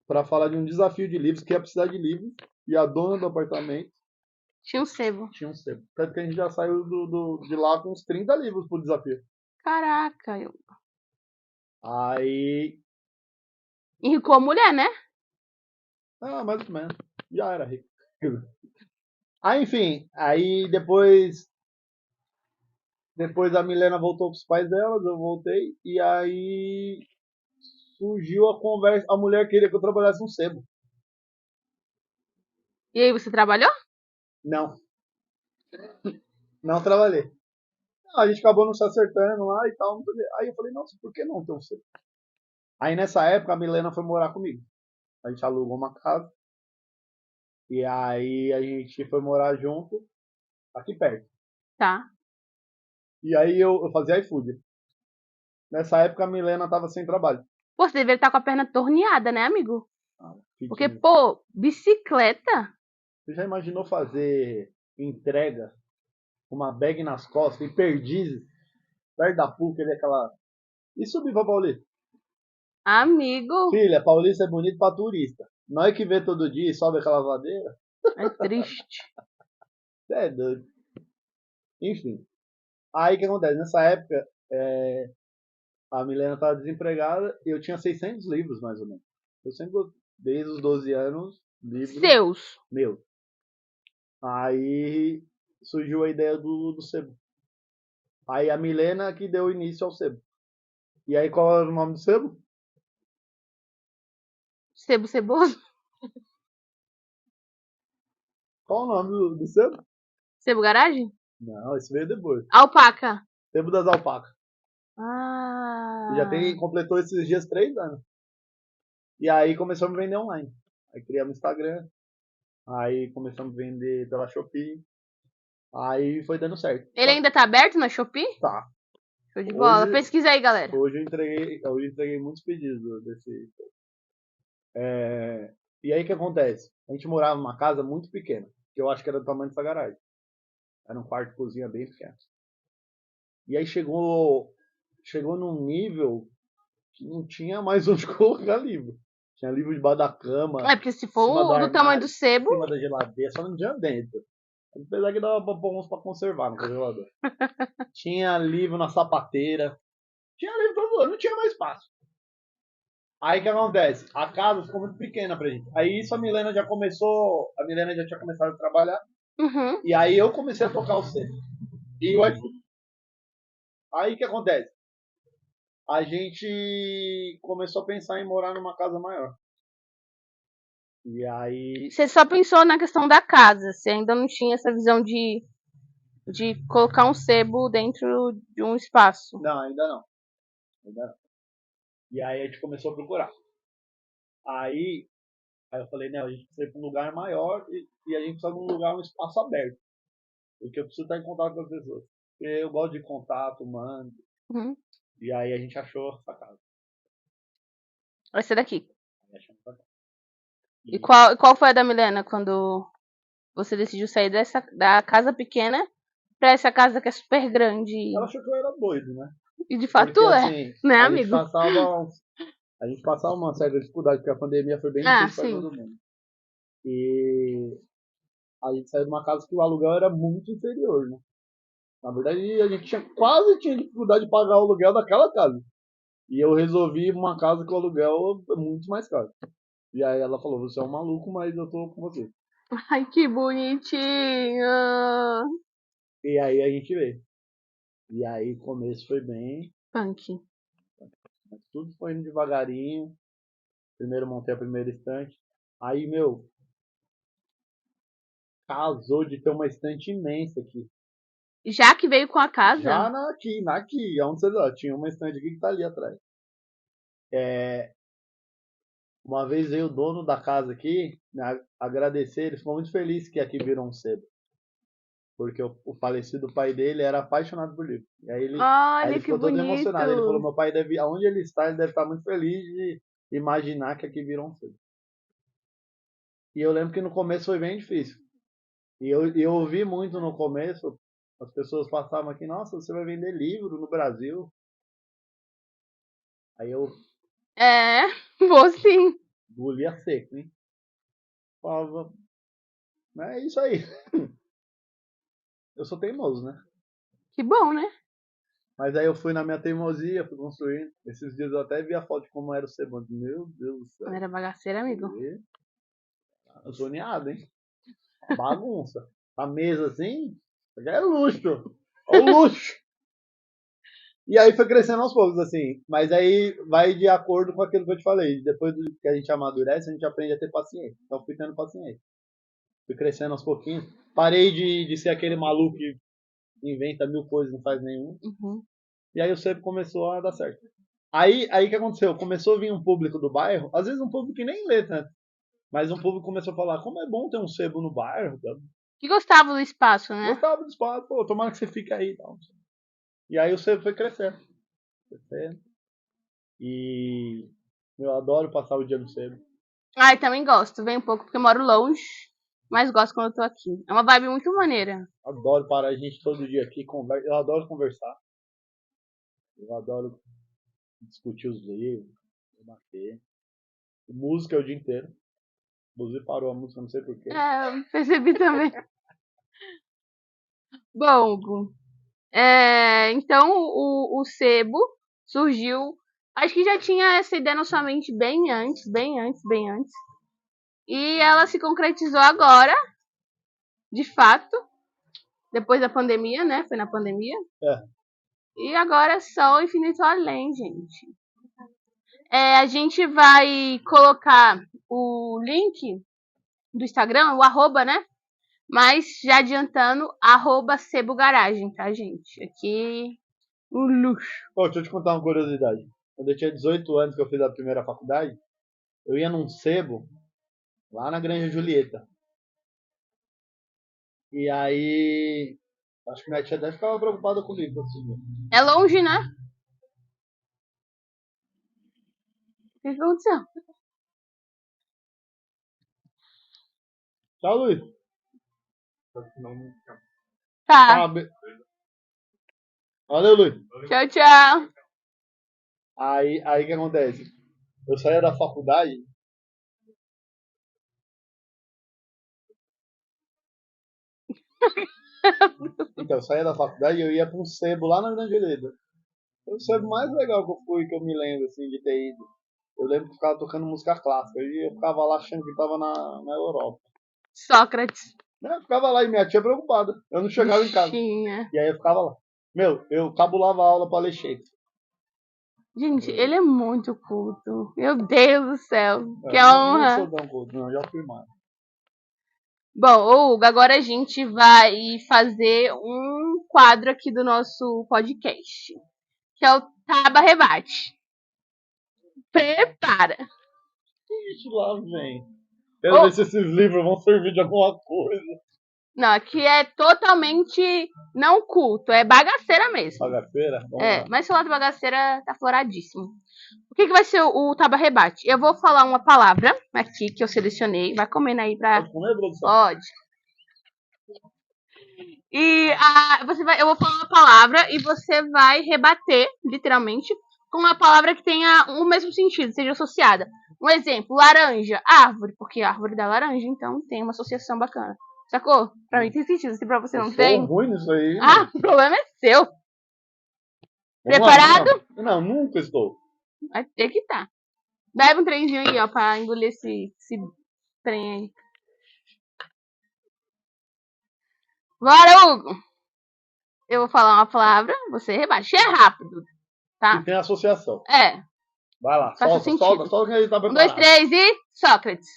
para falar de um desafio de livros, que ia precisar de livros, e a dona do apartamento tinha um sebo. tinha um sebo. Tanto que a gente já saiu de lá com uns 30 livros pro desafio. Caraca, eu... Aí. enricou a mulher, né? Mais ou menos. Já era rico. Aí, enfim, aí depois a Milena voltou com os pais delas, eu voltei, e aí surgiu a conversa, a mulher queria que eu trabalhasse no sebo. E aí, você trabalhou? Não, não trabalhei. A gente acabou não se acertando lá e tal. Aí eu falei, nossa, por que não ter um sebo? Aí nessa época a Milena foi morar comigo. A gente alugou uma casa, e aí a gente foi morar junto, aqui perto. Tá. E aí eu fazia iFood. Nessa época a Milena tava sem trabalho. Pô, você deveria estar com a perna torneada, né, amigo? Porque, Fitness. pô, bicicleta? Você já imaginou fazer entrega, uma bag nas costas e perdizes, perto da PUC, ali, aquela. E subir pra Paulista? Amigo, Filha, Paulista é bonito pra turista. Nós que vê todo dia e sobe aquela ladeira, é triste. você é doido. Enfim. Aí o que acontece? Nessa época, a Milena tava desempregada e eu tinha 600 livros, mais ou menos. Eu sempre, desde os 12 anos, livro Seus. meu. Aí surgiu a ideia do sebo. Aí a Milena que deu início ao sebo. E aí qual era o nome do sebo? Sebo ceboso? Qual o nome do sebo? Sebo garagem? Não, esse veio depois. Alpaca. Sebo das alpacas. E já Ah. completou esses dias 3 anos. E aí começamos a vender online. Aí criamos Instagram. Aí começamos a vender pela Shopee. Aí foi dando certo. Ele ainda tá aberto na Shopee? Tá. Show de bola. Hoje, Pesquisa aí, galera. hoje eu entreguei muitos pedidos desse. E aí o que acontece? A gente morava numa casa muito pequena, que eu acho que era do tamanho dessa garagem. Era um quarto de cozinha bem pequeno. E aí chegou num nível que não tinha mais onde colocar livro. Tinha livro debaixo da cama, É, porque se for cima do do tamanho armário, do em sebo, cima da geladeira, só não tinha dentro. Apesar que dava pra pôr uns pra conservar no congelador. Tinha livro na sapateira. Tinha livro todo lado, não tinha mais espaço. Aí o que acontece? A casa ficou muito pequena pra gente. Aí isso a Milena já começou. A Milena já tinha começado a trabalhar. uhum. E aí eu comecei a tocar o C. E o iFood. Aí o que acontece? A gente começou a pensar em morar numa casa maior. E aí. Você só pensou na questão da casa, você ainda não tinha essa visão de colocar um sebo dentro de um espaço. Não, ainda não. Ainda não. E aí a gente começou a procurar. Aí eu falei, né, a gente precisa ir para um lugar maior e a gente precisa de um lugar, um espaço aberto. Porque eu preciso estar em contato com as pessoas. Porque eu gosto de contato, mano. Uhum. E aí a gente achou essa casa. Vai ser daqui. Aí achamos essa casa. E qual foi a da Milena quando você decidiu sair da casa pequena pra essa casa que é super grande? Ela achou que eu era doido, né? E de fato Porque é, assim, né, a gente amigo? a gente passava uma certa dificuldade, porque a pandemia foi bem Ah, difícil para sim. todo mundo. E a gente saiu de uma casa que o aluguel era muito inferior, né? Na verdade, a gente quase tinha dificuldade de pagar o aluguel daquela casa. E eu resolvi uma casa que o aluguel é muito mais caro. E aí ela falou, você é um maluco, mas eu tô com você. Ai, que bonitinha. E aí a gente veio. E aí o começo foi bem, Punk. mas tudo foi indo devagarinho. Primeiro montei a primeira estante. Aí, meu, casou de ter uma estante imensa aqui. Já que veio com a casa, Já aqui, onde você viu, tinha uma estante aqui que tá ali atrás. Uma vez veio o dono da casa aqui, né, agradecer, ele ficou muito feliz que aqui virou um sebo. Porque o falecido pai dele era apaixonado por livro. E aí olha ele que ficou todo emocionado. Ele falou, bonito. meu pai deve, aonde ele está, ele deve estar muito feliz de imaginar que aqui virou um sebo. E eu lembro que no começo foi bem difícil. E eu ouvi muito no começo, as pessoas passavam aqui, nossa, você vai vender livro no Brasil? Aí eu É, vou sim. engolia seco, hein? Falava, é isso aí. Eu sou teimoso, né? Que bom, né? Mas aí eu fui na minha teimosia, fui construindo. Esses dias eu até vi a foto de como era o Cebando. Meu Deus do Não céu. era bagaceira, amigo. Eu zoneado, hein? Uma bagunça. A mesa assim, já é luxo. É o luxo. E aí foi crescendo aos poucos, assim. Mas aí vai de acordo com aquilo que eu te falei. Depois que a gente amadurece, a gente aprende a ter paciência. Então fui tendo paciência. Fui crescendo aos pouquinhos. Parei de ser aquele maluco que inventa mil coisas e não faz nenhum. Uhum. E aí o sebo começou a dar certo. Aí o que aconteceu? Começou a vir um público do bairro, às vezes um público que nem lê tanto, mas um público começou a falar, como é bom ter um sebo no bairro, tá? Que gostava do espaço, né? Gostava do espaço, pô, tomara que você fique aí. Tá? E aí o sebo foi crescendo. Crescendo. E eu adoro passar o dia no sebo. Ai, também gosto. Vem um pouco porque eu moro longe, mas gosto quando eu tô aqui. É uma vibe muito maneira. Adoro parar a gente todo dia aqui, eu adoro conversar. Eu adoro discutir os livros, debater. Música é o dia inteiro. Inclusive parou a música, não sei porquê. É, eu percebi também. Bom, Gu, então o sebo surgiu. Acho que já tinha essa ideia na sua mente bem antes, bem antes, bem antes. E ela se concretizou agora, de fato, depois da pandemia, né? Foi na pandemia. É. E agora é só o infinito além, gente. A gente vai colocar o link do Instagram, o arroba, né? Mas já adiantando, arroba Sebo Garagem, tá, gente? Aqui, um luxo. Pô, deixa eu te contar uma curiosidade. Quando eu tinha 18 anos que eu fiz a primeira faculdade, eu ia num sebo lá na Granja Julieta. E aí, acho que minha tia até ficava preocupada comigo. Assim. É longe, né? O que aconteceu? Tchau, Luiz. Tá. Valeu, Luiz. Tchau, tchau. Aí o que acontece? Eu saía da faculdade Então, eu saía da faculdade e eu ia pra um sebo lá na Grande Olinda. Foi o sebo mais legal que eu fui, que eu me lembro, assim, de ter ido. Eu lembro que ficava tocando música clássica. E eu ficava lá achando que tava na Europa. Sócrates. Eu ficava lá e minha tia preocupada. Eu não chegava em casa. Bichinha. E aí eu ficava lá. Meu, eu cabulava a aula pra ler Shakespeare. Gente, ele é muito culto. Meu Deus do céu. Que Eu não honra. sou tão culto, não, já fui mais. Bom, Hugo, agora a gente vai fazer um quadro aqui do nosso podcast, que é o Taba Rebate. Prepara. Ixi, lá vem. Quero ver se esses livros vão servir de alguma coisa. Não, aqui é totalmente não culto, é bagaceira mesmo. Bagaceira? Vamos É, lá. mas esse lado bagaceira tá floradíssimo. O que vai ser o Taba Rebate? Eu vou falar uma palavra aqui que eu selecionei. Vai comendo aí pra... Pode comer, produção? Pode. E eu vou falar uma palavra e você vai rebater, literalmente, com uma palavra que tenha o mesmo sentido, seja associada. Um exemplo, laranja, árvore, porque árvore dá laranja, então tem uma associação bacana. Sacou? Pra mim tem sentido, se pra você não Eu tem. sou ruim nisso aí. Ah, o problema é seu. Vamos Preparado? lá, não, nunca estou. Vai ter que tá. Bebe um trenzinho aí, ó, pra engolir esse trem aí. Bora, Hugo! Eu vou falar uma palavra, você rebate. É rápido, tá? E tem associação. É, Vai lá, Faz solta, sentido. solta, solta que ele tá 1, 2, preparado. 3 e... Sócrates.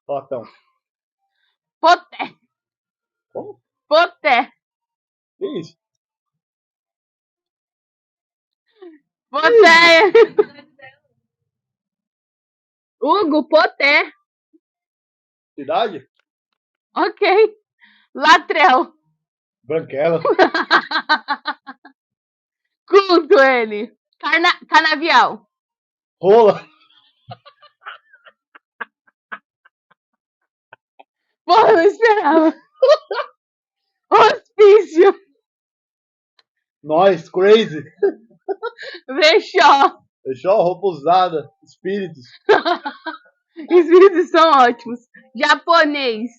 Platão. Poté. Como? Poté. Que isso? Poté. Hugo, Poté. Cidade? Ok. Latrel. Branquela. Culto ele. Canavial. Rola. Porra, não esperava. Hospício. Nós, crazy. Brechó. Fechou? Roupa usada. Espíritos. Espíritos são ótimos. Japonês.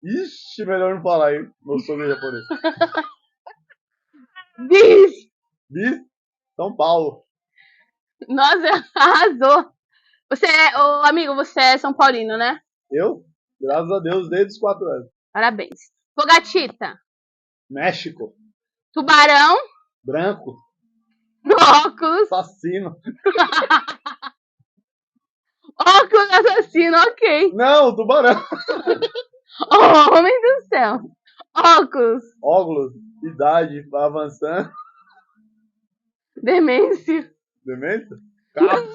Ixi, melhor não falar aí. Meu sogro é japonês. Bis. Bis? São Paulo. Nossa, arrasou. Você é, ô, amigo, você é São Paulino, né? Eu? Graças a Deus, desde os 4 anos. Parabéns. Fogatita. México. Tubarão. Branco. Óculos. Assassino. Óculos assassino, ok. Não, tubarão. Oh, homem do céu. Óculos. Óculos. Idade. Vai avançando. Demência. Demência? Carro.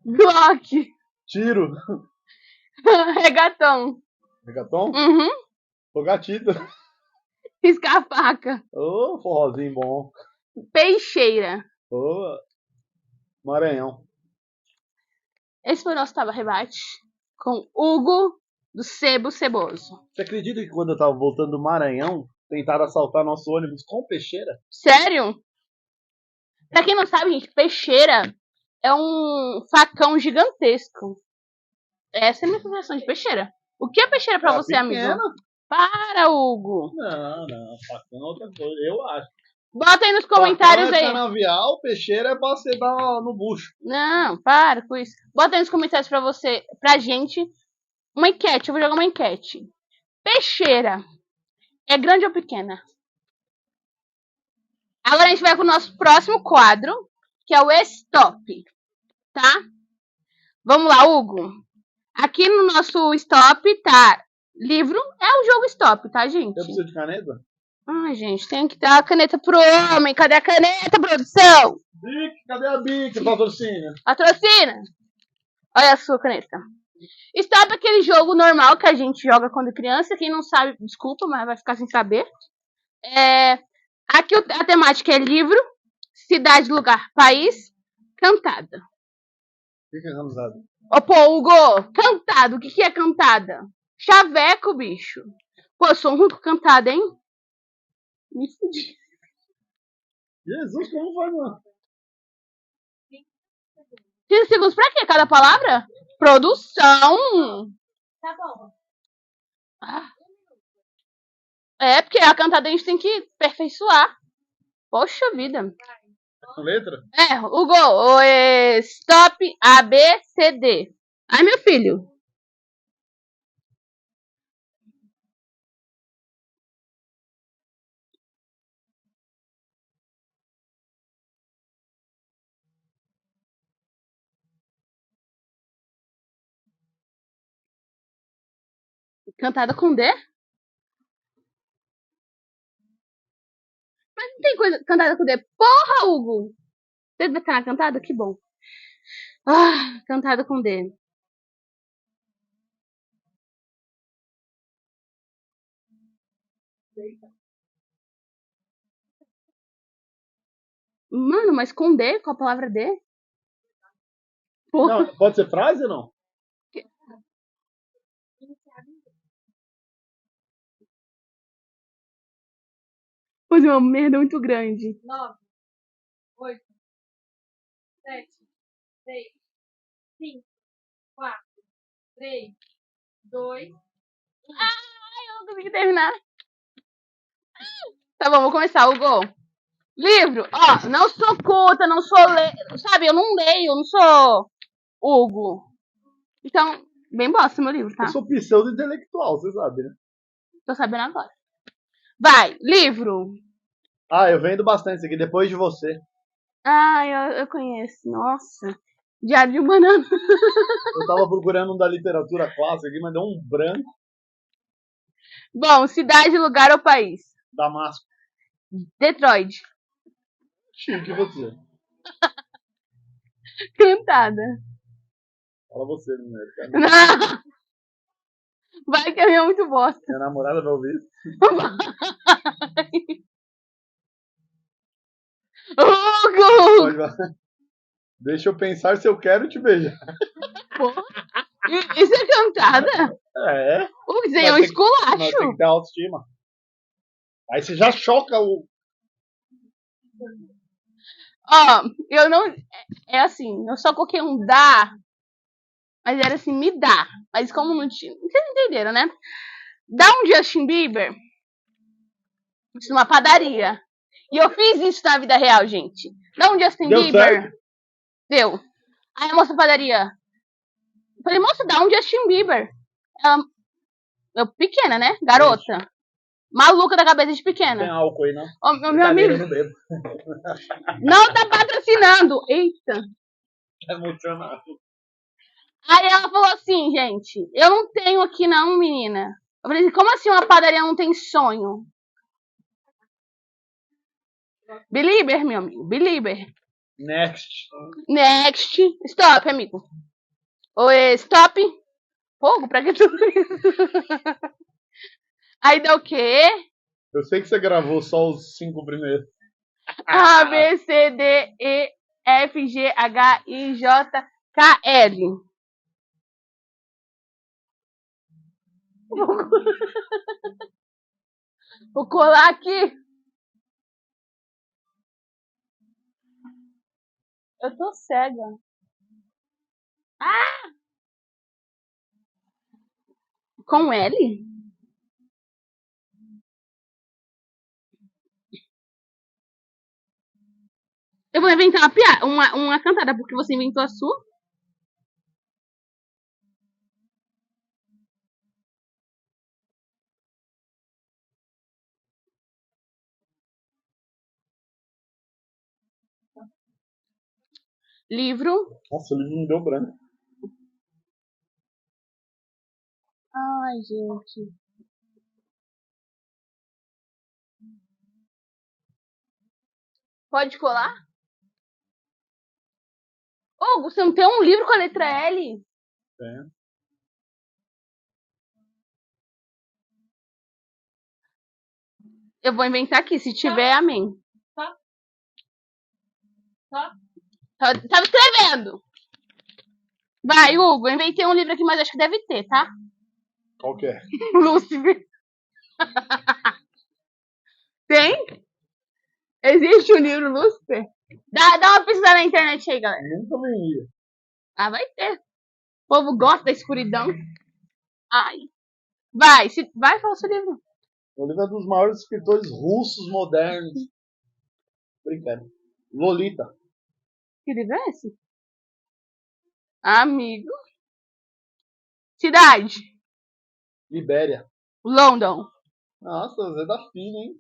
Glock. Tiro. Regatão. Regaton? Uhum. Fogatita. Risca-faca. Ô, forrozinho bom. Peixeira. Ô, Maranhão. Esse foi o nosso Taba Rebate com Hugo do Sebo Ceboso. Você acredita que quando eu tava voltando do Maranhão, tentaram assaltar nosso ônibus com peixeira? Sério? Pra quem não sabe, gente, peixeira é um facão gigantesco. Essa é a minha sensação de peixeira. O que é peixeira pra você, pequena. amigo? Para, Hugo. Não, facão é outra coisa, eu acho. Bota aí nos comentários Facão é aí. canavial, peixeira é pra você dar no bucho. Não, para com isso. Bota aí nos comentários pra gente, uma enquete. Eu vou jogar uma enquete. Peixeira é grande ou pequena? Agora a gente vai pro nosso próximo quadro, que é o Stop, tá? Vamos lá, Hugo. Aqui no nosso Stop tá livro, é o jogo Stop, tá, gente? Eu preciso de caneta? Ai, gente, tem que dar a caneta pro homem. Cadê a caneta, produção? Bic, cadê a Bic, patrocínio? Patrocina. Olha a sua caneta. Stop é aquele jogo normal que a gente joga quando criança. Quem não sabe, desculpa, mas vai ficar sem saber. Aqui a temática é livro, cidade, lugar, país, cantada. O que é cantada? Ô, pô, Hugo, cantada. O que é cantada? Chaveco, bicho. Pô, eu sou ruim com cantada, hein? Me fudi. Jesus, como vai, mano? 15 segundos pra quê? Cada palavra? Produção. Tá bom. Ah. É, porque a cantada a gente tem que aperfeiçoar. Poxa vida. Com letra? É, Hugo, stop, A, B, C, D. Ai, meu filho. Cantada com D? Mas não tem coisa cantada com D. Porra, Hugo! Você vai estar na cantada? Que bom. Ah, cantada com D. Mano, mas com D? Com a palavra D? Porra. Não, pode ser frase ou não? Pois é, uma merda muito grande. 9, 8, 7, 6, 5, 4, 3, 2. Eu não consegui terminar. Tá bom, vou começar, Hugo. Livro, ó, não sou culta, não sou sabe, eu não leio, eu não sou Hugo. Então, bem bosta meu livro, tá? Eu sou pseudo-intelectual, você sabe, né? Tô sabendo agora. Vai, livro. Ah, eu vendo bastante isso aqui, depois de você. Ah, eu conheço. Nossa. Diário de um Banana. Eu tava procurando um da literatura clássica aqui, mas deu um branco. Bom, cidade, lugar ou país? Damasco. Detroit. Chique você. Cantada. Fala você primeiro, cara. Não. Vai que a minha é muito bosta. Minha namorada vai ouvir isso. Hugo! Pode falar. Deixa eu pensar se eu quero te beijar. Porra. Isso é cantada? É. Hugo, isso aí é um Nós tem que esculacho. ter autoestima. Aí você já choca o. Ó, eu não. É assim, eu só coloquei um dá, mas era assim, me dá. Mas como não tinha. Vocês entenderam, né? Dá um Justin Bieber numa padaria. E eu fiz isso na vida real, gente. Dá um Justin Deu Bieber. certo? Deu. Aí a moça da padaria. Eu falei, moça, dá um Justin Bieber. Ela, eu pequena, né? Garota. Maluca da cabeça de Tem pequena. álcool aí, não? Ó, meu amigo. Eu não bebo. Não tá patrocinando. Eita. Tá emocionado. Aí ela falou assim, gente, eu não tenho aqui não, menina. Eu falei assim, como assim uma padaria não tem sonho? Belieber, meu amigo, Belieber. Next. Next. Stop, amigo. Oi, stop. Fogo, pra que tudo isso? Aí dá o quê? Eu sei que você gravou só os 5 primeiros. A, B, C, D, E, F, G, H, I, J, K, L. Vou colar aqui. Eu tô cega. Ah! Com L? Eu vou inventar uma piada, uma cantada, porque você inventou a sua. Livro. Nossa, o livro me deu branco. Ai, gente. Pode colar? Ô, você não tem um livro com a letra L? Tem. Eu vou inventar aqui, se tiver, amém. Tava escrevendo. Vai, Hugo, eu inventei um livro aqui, mas acho que deve ter, tá? Qual que é? Lúcifer. Tem? Existe um livro Lúcifer? Dá uma pesquisada na internet aí, galera. Nunca vi. Ah, vai ter. O povo gosta da escuridão. Ai. Vai, vai falar o seu livro. O livro é dos maiores escritores russos modernos. Brincando. Lolita. Que livro é esse? Amigo. Cidade. Libéria. London. Nossa, você é da fina, hein?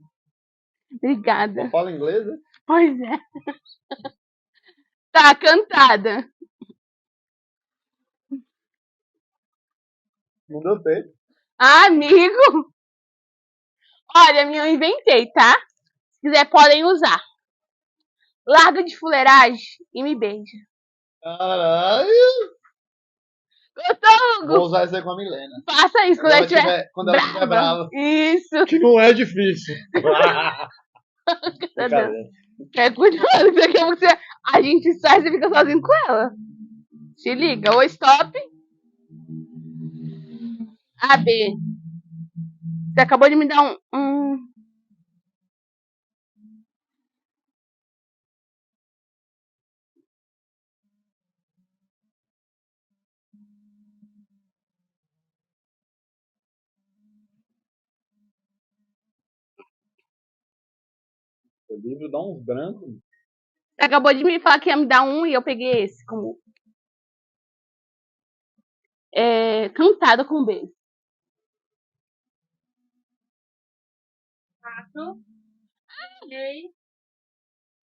Obrigada. Só fala inglês, né? Pois é. Tá, cantada. Não deu tempo. Amigo. Olha, a minha eu inventei, tá? Se quiser, podem usar. Larga de fuleiragem e me beija. Caralho. Gostou, Hugo? Vou usar isso aí com a Milena. Faça isso quando ela estiver Quando ela estiver brava. Isso. Que não é difícil. Brincadeira. É, cuidado, daqui a pouco a gente sai e você fica sozinho com ela. Se liga, ou stop. A, B. Você acabou de me dar um... O livro dá uns brancos. Você acabou de me falar que ia me dar um e eu peguei esse como... cantada com B. 4, 3,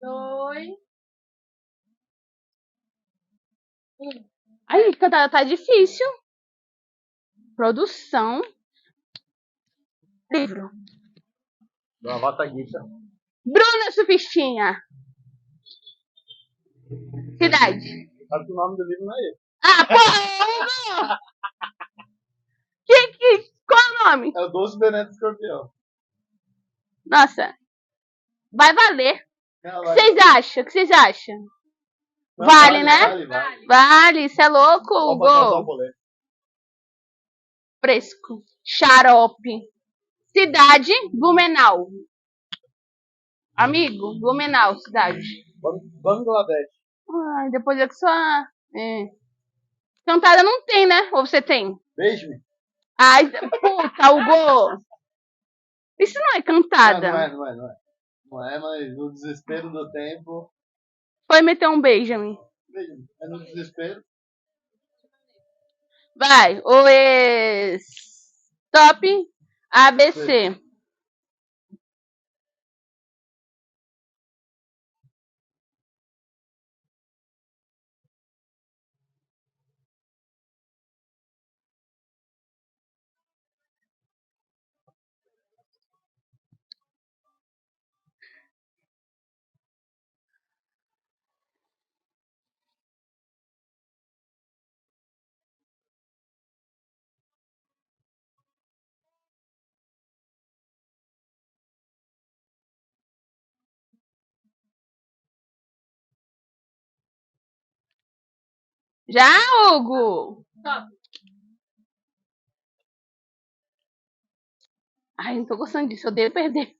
2, 1. Aí, cantada tá difícil. Produção. Livro. Gravata guita. Bruna Sufistinha. Cidade. Sabe que o nome do livro não é esse. Ah, porra! Qual é o nome? É o Doce Benedito Escorpião. Nossa. Vai valer. Não, O que vocês acham? O que vocês acham? Não, Vale, né? Vale, isso é louco, Vou botar só o Hugo. boleto. Fresco. Xarope. Cidade, Blumenau. Amigo, Blumenau, cidade. Bangladesh. Ai, depois é que sua... Cantada não tem, né? Ou você tem? Beijo-me. Ai, puta, Hugo. Isso não é cantada. Não é. Não é, mas no desespero do tempo. Foi meter um beijo em mim. Beijo-me. É no desespero. Vai, o stop ABC. Já, Hugo? Stop. Ai, não tô gostando disso, eu odeio perder.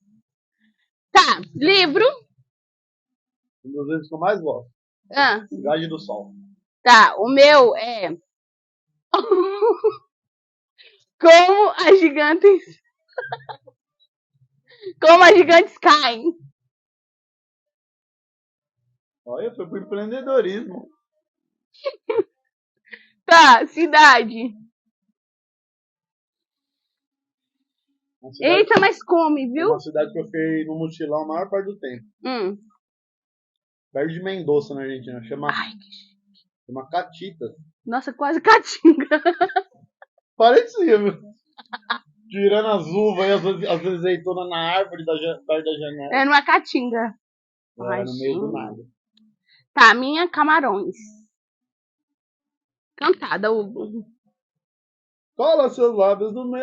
Tá, livro. Um dos livros que eu mais gosto. Ah, Cidade do Sol. tá, o meu é... Como as gigantes... Como as gigantes caem. Olha, foi pro empreendedorismo. Tá, cidade. Eita, mas come, É viu? uma cidade que eu fiquei no mochilão a maior parte do tempo. Perto de Mendoza, na Argentina. Chama Catitas. Nossa, quase caatinga. Parecia, viu? Tirando as uvas e as azeitonas na árvore perto da janela. É numa caatinga. É, no meio do nada. Tá, minha Camarões. Cantada, Hugo. Cola seus lábios no meu.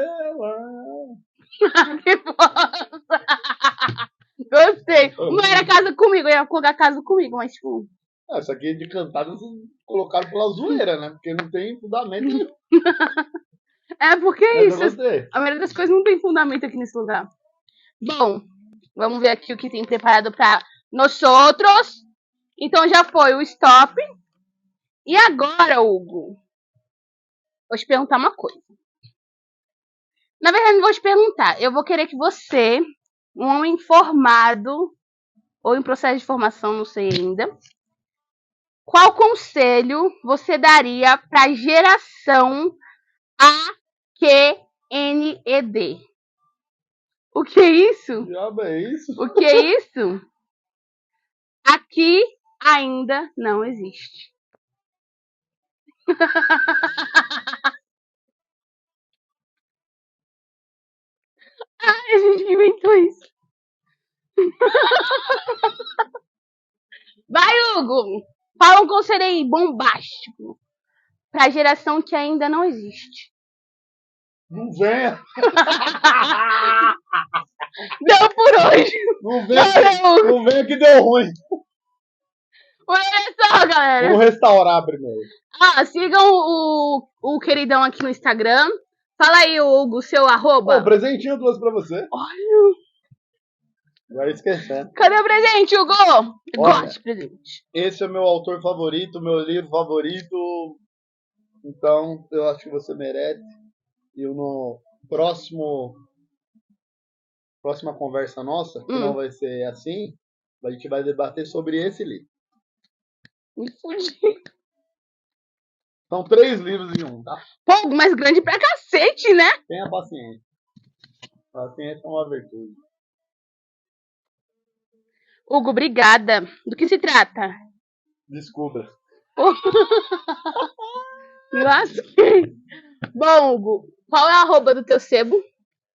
Que bosta. Gostei. Não era casa comigo, eu ia colocar casa comigo, mas tipo... Isso aqui de cantada vocês colocaram pela zoeira, né? Porque não tem fundamento nenhum. É porque é Mas isso. eu gostei. A maioria das coisas não tem fundamento aqui nesse lugar. Bom, vamos ver aqui o que tem preparado para nós outros. Então já foi o stop. E agora, Hugo, vou te perguntar uma coisa. Na verdade, não vou te perguntar. Eu vou querer que você, um homem formado, ou em processo de formação, não sei ainda, qual conselho você daria para a geração AQNED? O que é isso? Diabo é isso? O que é isso? Aqui ainda não existe. A gente inventou isso. Vai, Hugo! Fala um conselho aí bombástico pra geração que ainda não existe. Não venha! Deu por hoje! Não venha, Valeu! não venha que deu ruim! Olha só, galera! Vamos restaurar primeiro. Sigam o queridão aqui no Instagram. Fala aí, Hugo, seu Pô, arroba. presentinho eu trouxe pra você. Olha, Já ia esquecendo. cadê o presente, Hugo? Olha. Gosto de presente. Esse é meu autor favorito, meu livro favorito. Então, eu acho que você merece. E no próxima conversa nossa, que não vai ser assim, a gente vai debater sobre esse livro. Me fudi. São 3 livros em um, tá? Pô, mas grande pra cacete, né? Tenha paciência. Paciência é uma virtude. Hugo, obrigada. Do que se trata? Descubra. Me lasquei. Bom, Hugo, qual é a arroba do teu sebo?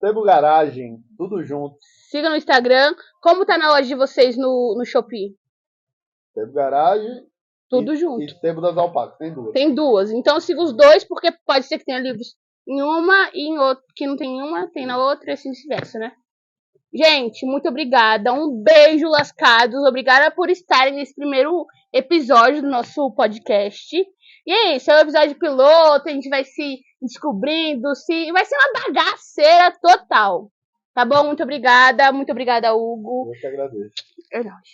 Sebo Garagem, tudo junto. Siga no Instagram. Como tá na loja de vocês no Shopee? Sebo Garagem Tudo junto. e Sebo das Alpacas. Tem 2. Tem 2. Então siga os 2, porque pode ser que tenha livros em uma e em outra. Que não tem em uma, tem na outra e assim vice-versa, né? Gente, muito obrigada. Um beijo, lascados. Obrigada por estarem nesse primeiro episódio do nosso podcast. E é isso, é o episódio piloto. A gente vai se descobrindo. Vai ser uma bagaceira total. Tá bom? Muito obrigada. Muito obrigada, Hugo. Eu que agradeço. É nóis.